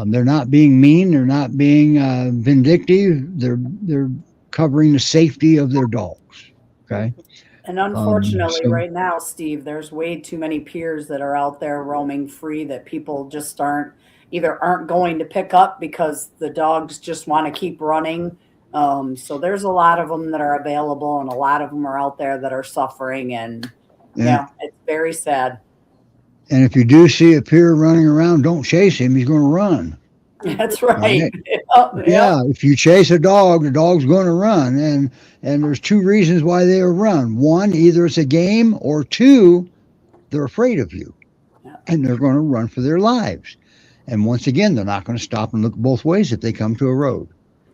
they're not being mean. They're not being vindictive. They're covering the safety of their dogs. Okay. And unfortunately, right now, Steve, there's way too many peers that are out there roaming free that people just aren't going to pick up because the dogs just want to keep running. So there's a lot of them that are available, and a lot of them are out there that are suffering, and it's very sad. And if you do see a peer running around, don't chase him. He's going to run. That's right. Yeah, if you chase a dog, the dog's going to run, and there's two reasons why they'll run. One, either it's a game, or two, they're afraid of you, and they're going to run for their lives. And once again, they're not going to stop and look both ways if they come to a road.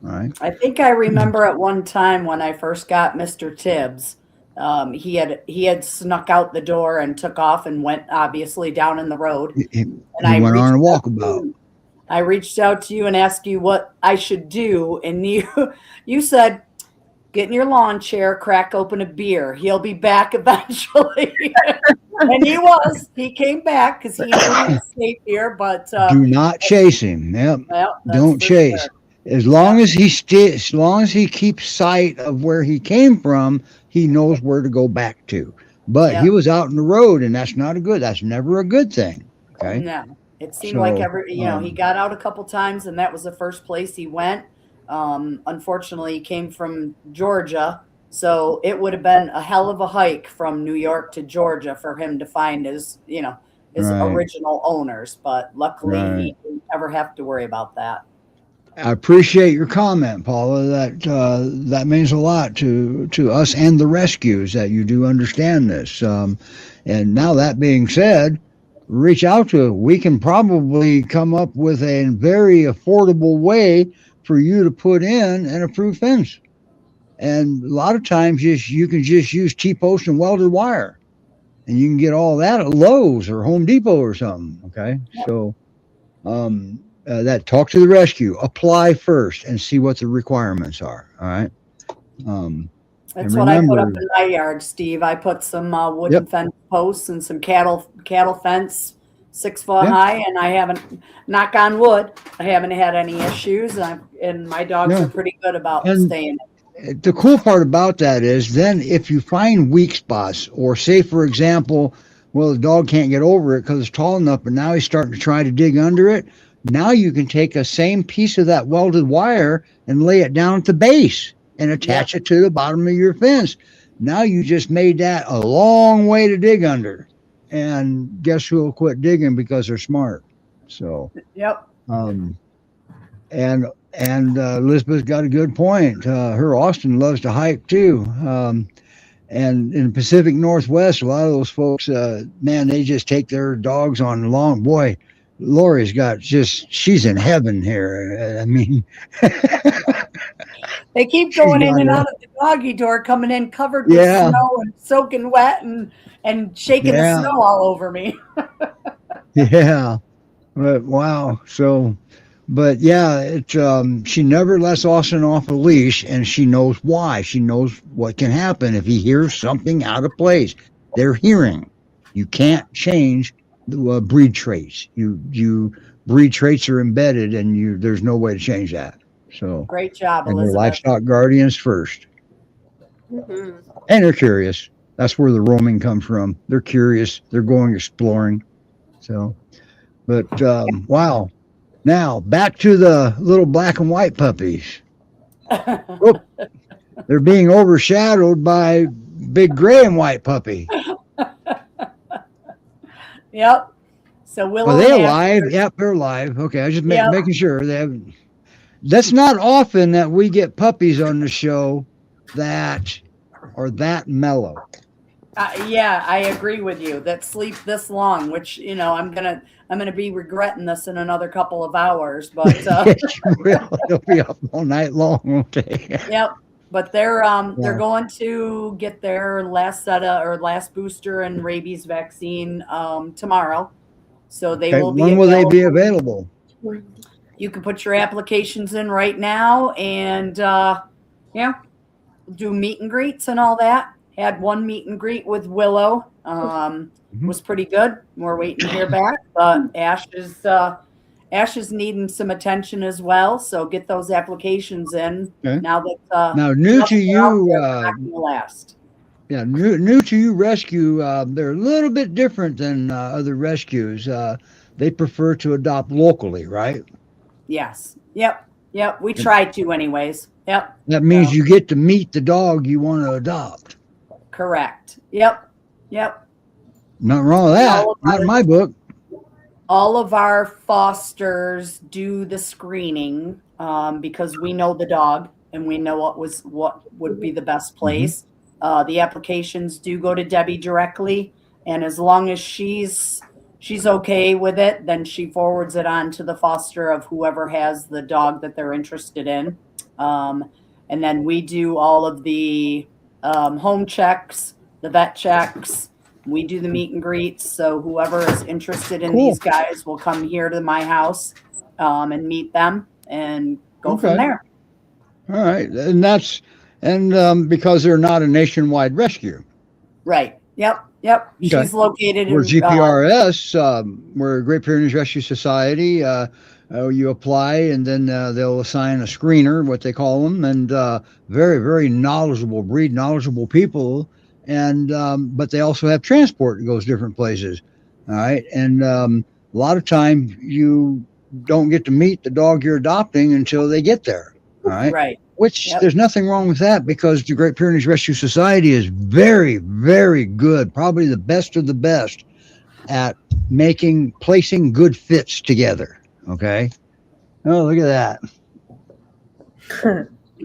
All right. I think I remember at one time when I first got Mr. Tibbs, he had snuck out the door and took off and went obviously down in the road. He went on a walkabout. I reached out to you and asked you what I should do, and you said, get in your lawn chair, crack open a beer. He'll be back eventually. And he came back because he was safe here. But do not chase him. Yep. Well, don't chase. Sure. As long as he keeps sight of where he came from, he knows where to go back to. But he was out in the road, and that's never a good thing. Okay. No. It seemed like he got out a couple times, and that was the first place he went. Unfortunately, he came from Georgia, so it would have been a hell of a hike from New York to Georgia for him to find his original owners. But luckily, he didn't ever have to worry about that. I appreciate your comment, Paula. That means a lot to us and the rescues that you do understand this. And now that being said, reach out to it. We can probably come up with a very affordable way for you to put in an approved fence. And a lot of times you can just use T-post and welded wire, and you can get all that at Lowe's or Home Depot or something. Okay. Yeah. So talk to the rescue, apply first, and see what the requirements are. All right. That's what I put up in my yard, Steve. I put some wooden fence posts and some cattle fence 6 foot high, and I haven't, knock on wood, I haven't had any issues. And my dogs are pretty good about staying. The cool part about that is then if you find weak spots, or say, for example, the dog can't get over it because it's tall enough, but now he's starting to try to dig under it. Now you can take a same piece of that welded wire and lay it down at the base and attach it to the bottom of your fence. Now you just made that a long way to dig under. And guess who will quit digging because they're smart? So, and Elizabeth got a good point. Her Austin loves to hike too. And in the Pacific Northwest, a lot of those folks, they just take their dogs on long. Boy, Lori's she's in heaven here. I mean, they keep going in and out of the doggy door, coming in covered with snow and soaking wet and shaking the snow all over me. Yeah. But wow. So, but she never lets Austin off a leash, and she knows why. She knows what can happen if he hears something out of place. They're hearing. You can't change the breed traits. Breed traits are embedded, and there's no way to change that. So Great job, and they're Elizabeth. livestock guardians first, Mhm. and they're curious. That's where the roaming comes from. They're curious. They're going exploring. So, but wow. Now back to the little black and white puppies. Oh, they're being overshadowed by big gray and white puppy. Yep. So Willow Are they and Ash alive? are- Yep, they're alive. Okay, I was just Yep. making sure they haven't. That's not often that we get puppies on the show that are that mellow. Yeah, I agree with you. That sleep this long, which I'm gonna be regretting this in another couple of hours. But Yes, you will. They'll be up all night long, won't they? yep. But they're going to get their last last booster and rabies vaccine tomorrow. So they will be. When will they be available? You can put your applications in right now, and do meet and greets and all that. Had one meet and greet with Willow. Was pretty good. We're waiting to hear back. But Ash is needing some attention as well. So get those applications in now that now new to you. Last. Yeah, new to you rescue. They're a little bit different than other rescues. They prefer to adopt locally, right? Yes. Yep. We try to, anyways. Yep. That means you get to meet the dog you want to adopt. Correct. Yep. Nothing wrong with that. Not in my book. All of our fosters do the screening because we know the dog and we know what would be the best place. The applications do go to Debbie directly, and as long as she's okay with it, then she forwards it on to the foster of whoever has the dog that they're interested in. And then we do all of the home checks, the vet checks. We do the meet and greets. So whoever is interested in these guys will come here to my house and meet them and go from there. All right. And because they're not a nationwide rescue. Right. Yep. Okay. She's located We're in GPRS. We're Great Pyrenees Rescue Society. You apply, and then they'll assign a screener, what they call them, and very, very knowledgeable people. And but they also have transport that goes different places. All right, and a lot of times you don't get to meet the dog you're adopting until they get there. All right. Right. Which there's nothing wrong with that, because the Great Pyrenees Rescue Society is very, very good, probably the best of the best at placing good fits together. Okay. Oh, look at that.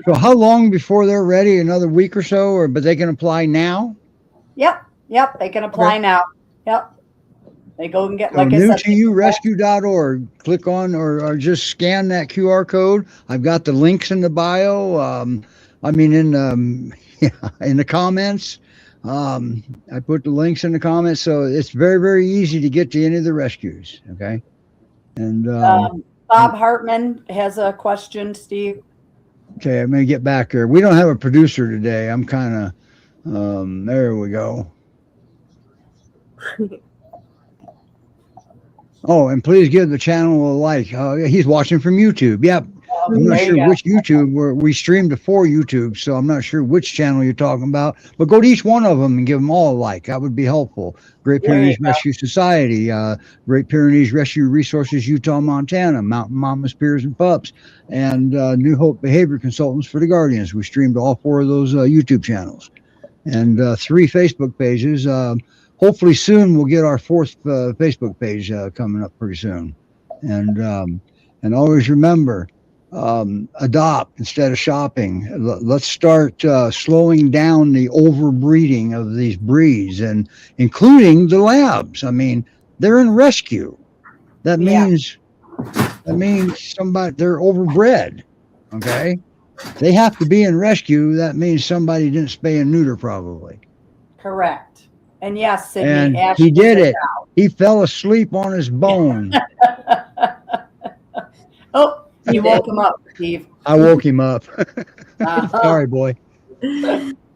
So how long before they're ready? Another week or so, but they can apply now? Yep. They can apply now. Yep. They go and get, like I said, newtoyourescue.org. Click on or just scan that QR code. I've got the links in the bio. In the comments. I put the links in the comments, so it's very, very easy to get to any of the rescues. Okay. And Bob Hartman has a question, Steve. Okay, I'm gonna get back here. We don't have a producer today. I'm kind of there we go. Oh, and please give the channel a like. He's watching from YouTube. Yep. I'm not sure which YouTube. We stream to 4 YouTube, so I'm not sure which channel you're talking about. But go to each one of them and give them all a like. That would be helpful. Great Pyrenees Rescue Society, Great Pyrenees Rescue Resources, Utah, Montana, Mountain Mamas, Peers, and Pups, and New Hope Behavior Consultants for the Guardians. We streamed all 4 of those YouTube channels, and 3 Facebook pages. Hopefully soon we'll get our 4th Facebook page coming up pretty soon. And always remember, adopt instead of shopping. Let's start slowing down the overbreeding of these breeds, and including the labs. I mean, they're in rescue. That means somebody, they're overbred. Okay, they have to be in rescue. That means somebody didn't spay and neuter, probably. Correct. And yes, Sydney, and Ash he did it. He fell asleep on his bone. Oh, you woke him up, Steve. I woke him up. Sorry, boy.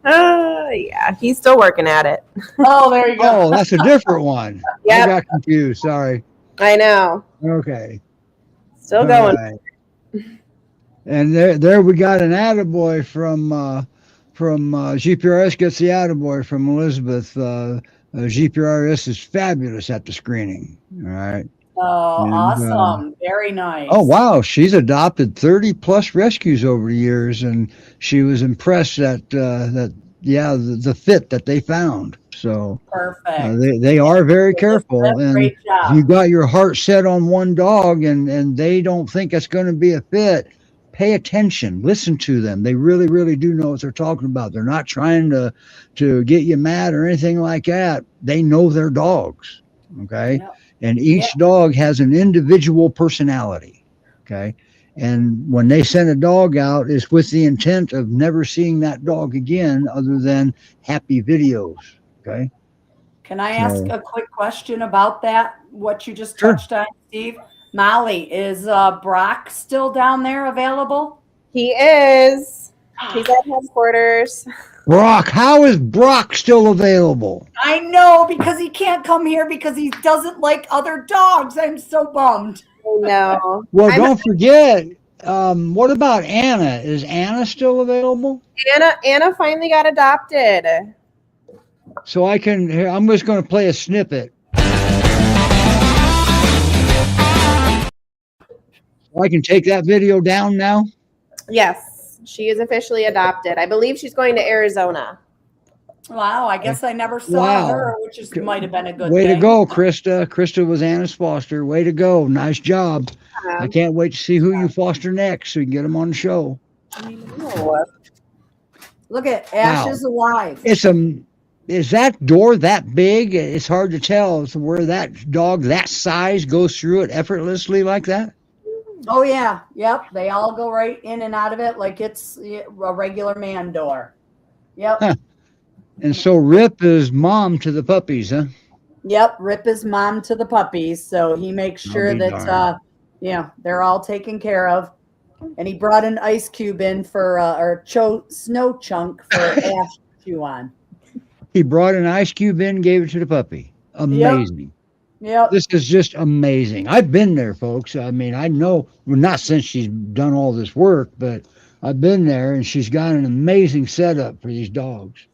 Yeah, he's still working at it. Oh, there you go. Oh, that's a different one. Yep. I got confused. Sorry. I know. Okay. Still going. All right. And there we got an attaboy from GPRS gets the attaboy from Elizabeth. GPRS is fabulous at the screening. All right. Oh, And, awesome. Very nice. Oh, wow. She's adopted 30 plus rescues over the years, and she was impressed at the fit that they found. So Perfect. they are very careful. And Great if job. you got your heart set on one dog and they don't think it's going to be a fit, pay attention. Listen to them. They really, really do know what they're talking about. They're not trying to get you mad or anything like that. They know their dogs. Okay. Yep. And each dog has an individual personality. Okay. And when they send a dog out, it's with the intent of never seeing that dog again other than happy videos. Okay. Can I ask a quick question about that? What you just touched on, Steve? Molly, is Brock still down there available? He is. He's at headquarters. Brock, how is Brock still available? I know, because he can't come here because he doesn't like other dogs. I'm so bummed. Oh, no. Well, don't forget, what about Anna? Is Anna still available? Anna finally got adopted. So I'm just going to play a snippet. I can take that video down now? Yes, she is officially adopted. I believe she's going to Arizona. Wow, I guess I never saw her, which might have been a good Way thing. to go, Krista. Krista was Anna's foster. Way to go. Nice job. I can't wait to see who you foster next so you can get them on the show. Look at Ash is alive. Is that door that big? It's hard to tell where that dog that size goes through it effortlessly like that. Oh, yeah. Yep. They all go right in and out of it like it's a regular man door. Yep. Huh. And so Rip is mom to the puppies, huh? Yep. Rip is mom to the puppies. So he makes sure that, they're all taken care of. And he brought an ice cube in for, snow chunk for Ash to chew on. He brought an ice cube in, gave it to the puppy. Amazing. Yep. This is just amazing. I've been there, folks. I mean, I know, well, not since she's done all this work, but I've been there, and she's got an amazing setup for these dogs.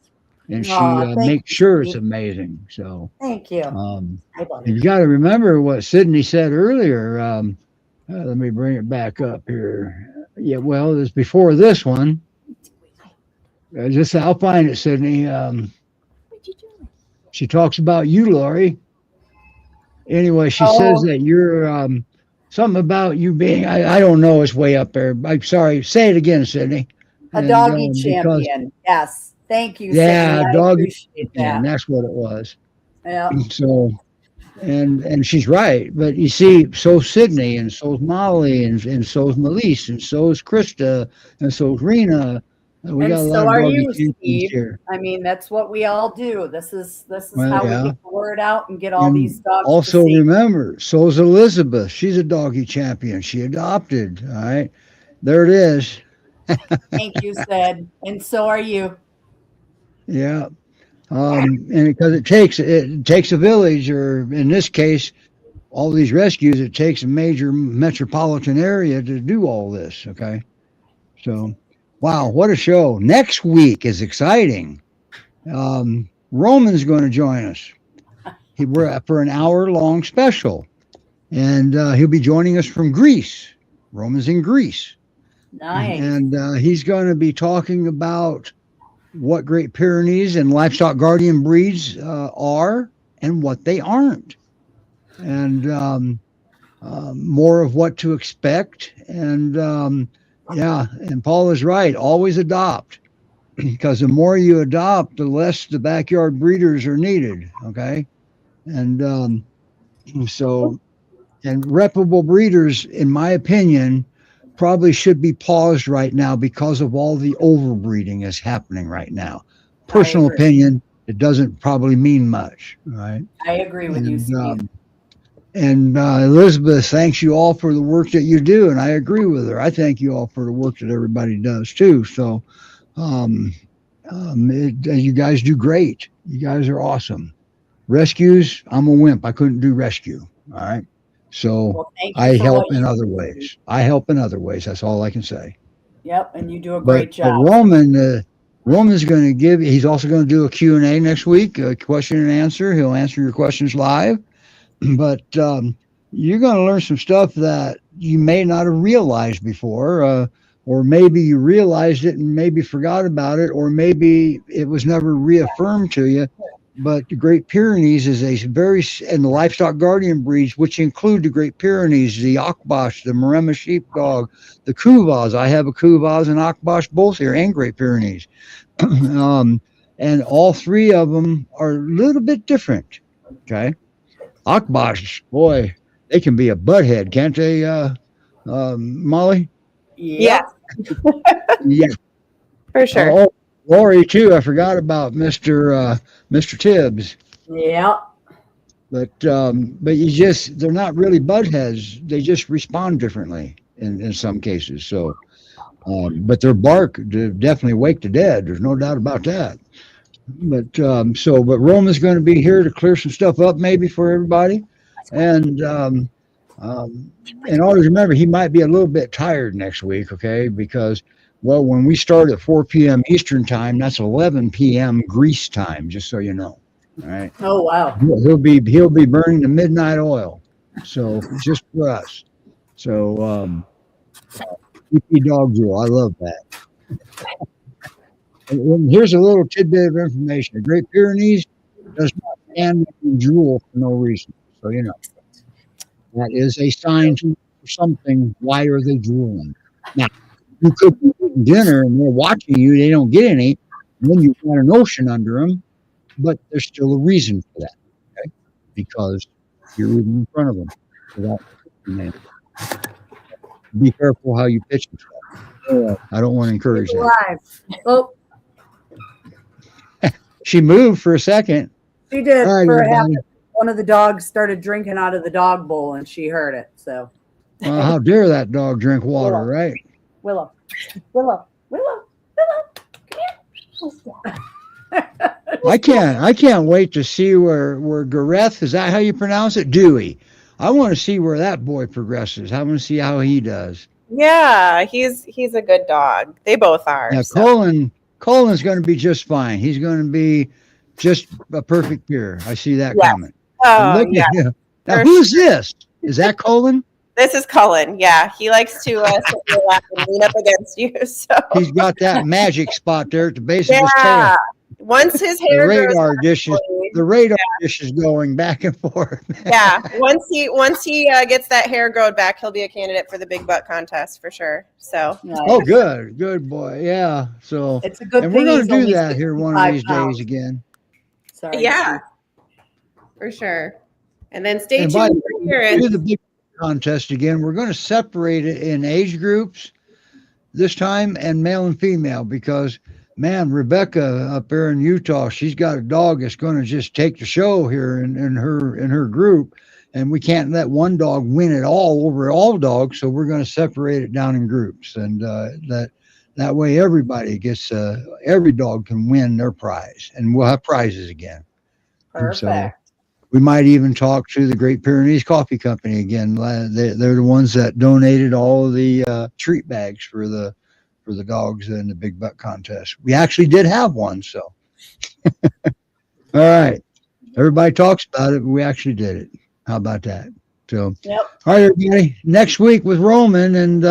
And she makes sure it's amazing. So thank you. You got to remember what Sydney said earlier. Let me bring it back up here. Yeah, well, it's before this one. I'll find it, Sydney. She talks about you, Lori. Anyway, she says that you're something about you being, I don't know, it's way up there. I'm sorry. Say it again, Sydney. A doggy champion. Yes. Thank you, yeah, Sydney. doggy champion. That's what it was. Yeah. So, and she's right. But you see, so's Sydney, and so's Molly, and so's Melise, and so's Krista, and so's Rena. We got a lot so of are doggy you, champions Steve. here. I mean, that's what we all do. This is how we get the word out and get all these dogs. Also, remember, so's Elizabeth. She's a doggy champion. She adopted. All right, there it is. Thank you, Sid. And so are you. Yeah, and because it takes a village, or in this case, all these rescues. It takes a major metropolitan area to do all this. Okay, so. Wow, what a show. Next week is exciting. Roman's going to join us. We're for an hour-long special. And he'll be joining us from Greece. Roman's in Greece. Nice. And he's going to be talking about what Great Pyrenees and livestock guardian breeds are and what they aren't. And more of what to expect. And yeah, and Paul is right. Always adopt, because the more you adopt, the less the backyard breeders are needed. Okay, and so, and reputable breeders, in my opinion, probably should be paused right now because of all the overbreeding is happening right now. Personal opinion, it doesn't probably mean much, right? I agree with you, Steve. And Elizabeth, thanks you all for the work that you do, and I agree with her. I thank you all for the work that everybody does too. So You guys do great. You guys are awesome. Rescues, I'm a wimp. I couldn't do rescue. All right. So Well, thank you I for help what in you other do. ways. I help in other ways. That's all I can say. Yep, and you do a But, great but job. Roman's going to give, he's also going to do a Q&A next week, a question and answer. He'll answer your questions live. But you're going to learn some stuff that you may not have realized before, or maybe you realized it and maybe forgot about it, or maybe it was never reaffirmed to you. But the Great Pyrenees is and the livestock guardian breeds, which include the Great Pyrenees, the Akbash, the Maremma sheepdog, the Kuvas. I have a Kuvas and Akbash both here, and Great Pyrenees. And all three of them are a little bit different. Okay. Akbash, boy, they can be a butthead, can't they, Molly? Yeah, Yeah. for sure. Oh, Lori, too. I forgot about Mr. Tibbs. Yep. But they're not really buttheads. They just respond differently in some cases. So, but their bark definitely wake the dead. There's no doubt about that. But Roman's going to be here to clear some stuff up maybe for everybody. And always remember, he might be a little bit tired next week, okay? Because, well, when we start at 4 p.m. Eastern time, that's 11 p.m. Greece time, just so you know. All right. Oh wow. He'll be burning the midnight oil. So just for us. So EP dog drool. I love that. And here's a little tidbit of information. The Great Pyrenees does not stand and drool for no reason. So you know. That is a sign to something. Why are they drooling? Now, you could be eating dinner and they're watching you. They don't get any. And then you've got an ocean under them. But there's still a reason for that. Okay? Because you're even in front of them. Without be careful how you pitch yourself. I don't want to encourage that. Live. Oh, She moved for a second. she did. All right, For a everybody. one of the dogs started drinking out of the dog bowl, and she heard it. So How dare that dog drink water, right? Willow, Willow, Willow, Willow, come here. I can't wait to see where Gareth, is that how you pronounce it? Dewey. I want to see where that boy progresses. I want to see how he does. Yeah, he's a good dog. They both are. Now, So. Cullen's going to be just fine. He's going to be just a perfect peer. I see that Yes. coming. Oh, Look yeah. at him. Now, For who's this? Is that Cullen? This is Cullen. Yeah, he likes to sit in your lap and lean up against you. So He's got that magic spot there at the base of his yeah, tail. once his The hair grows radar back dish is fully- the radar dish is going back and forth. yeah, once he gets that hair growed back, he'll be a candidate for the big butt contest for sure. So Nice. Oh, good boy. Yeah. So, It's a good and thing. we're going he's to do only that here one of 65 these pounds. days again. Sorry. yeah, for sure. And then stay And by tuned the for way, Gareth. do the big contest again. We're going to separate it in age groups this time and male and female because, man, Rebecca up there in Utah, she's got a dog that's going to just take the show here in her group. And we can't let one dog win it all over all dogs. So we're going to separate it down in groups. And that way everybody gets, every dog can win their prize. And we'll have prizes again. Perfect. We might even talk to the Great Pyrenees Coffee Company again. They're the ones that donated all of the treat bags for the dogs in the big butt contest. We actually did have one, so. All right. Everybody talks about it, but we actually did it. How about that? So, Yep. all right, everybody. Next week with Roman, and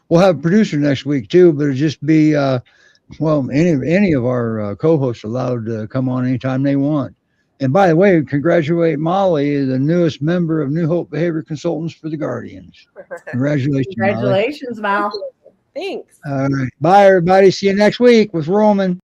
we'll have a producer next week too, but it'll just be, any of our co-hosts allowed to come on anytime they want. And by the way, congratulate Molly, the newest member of New Hope Behavior Consultants for the Guardians. Congratulations, Molly. Congratulations, Mal. Thanks. All right. Bye, everybody. See you next week with Roman.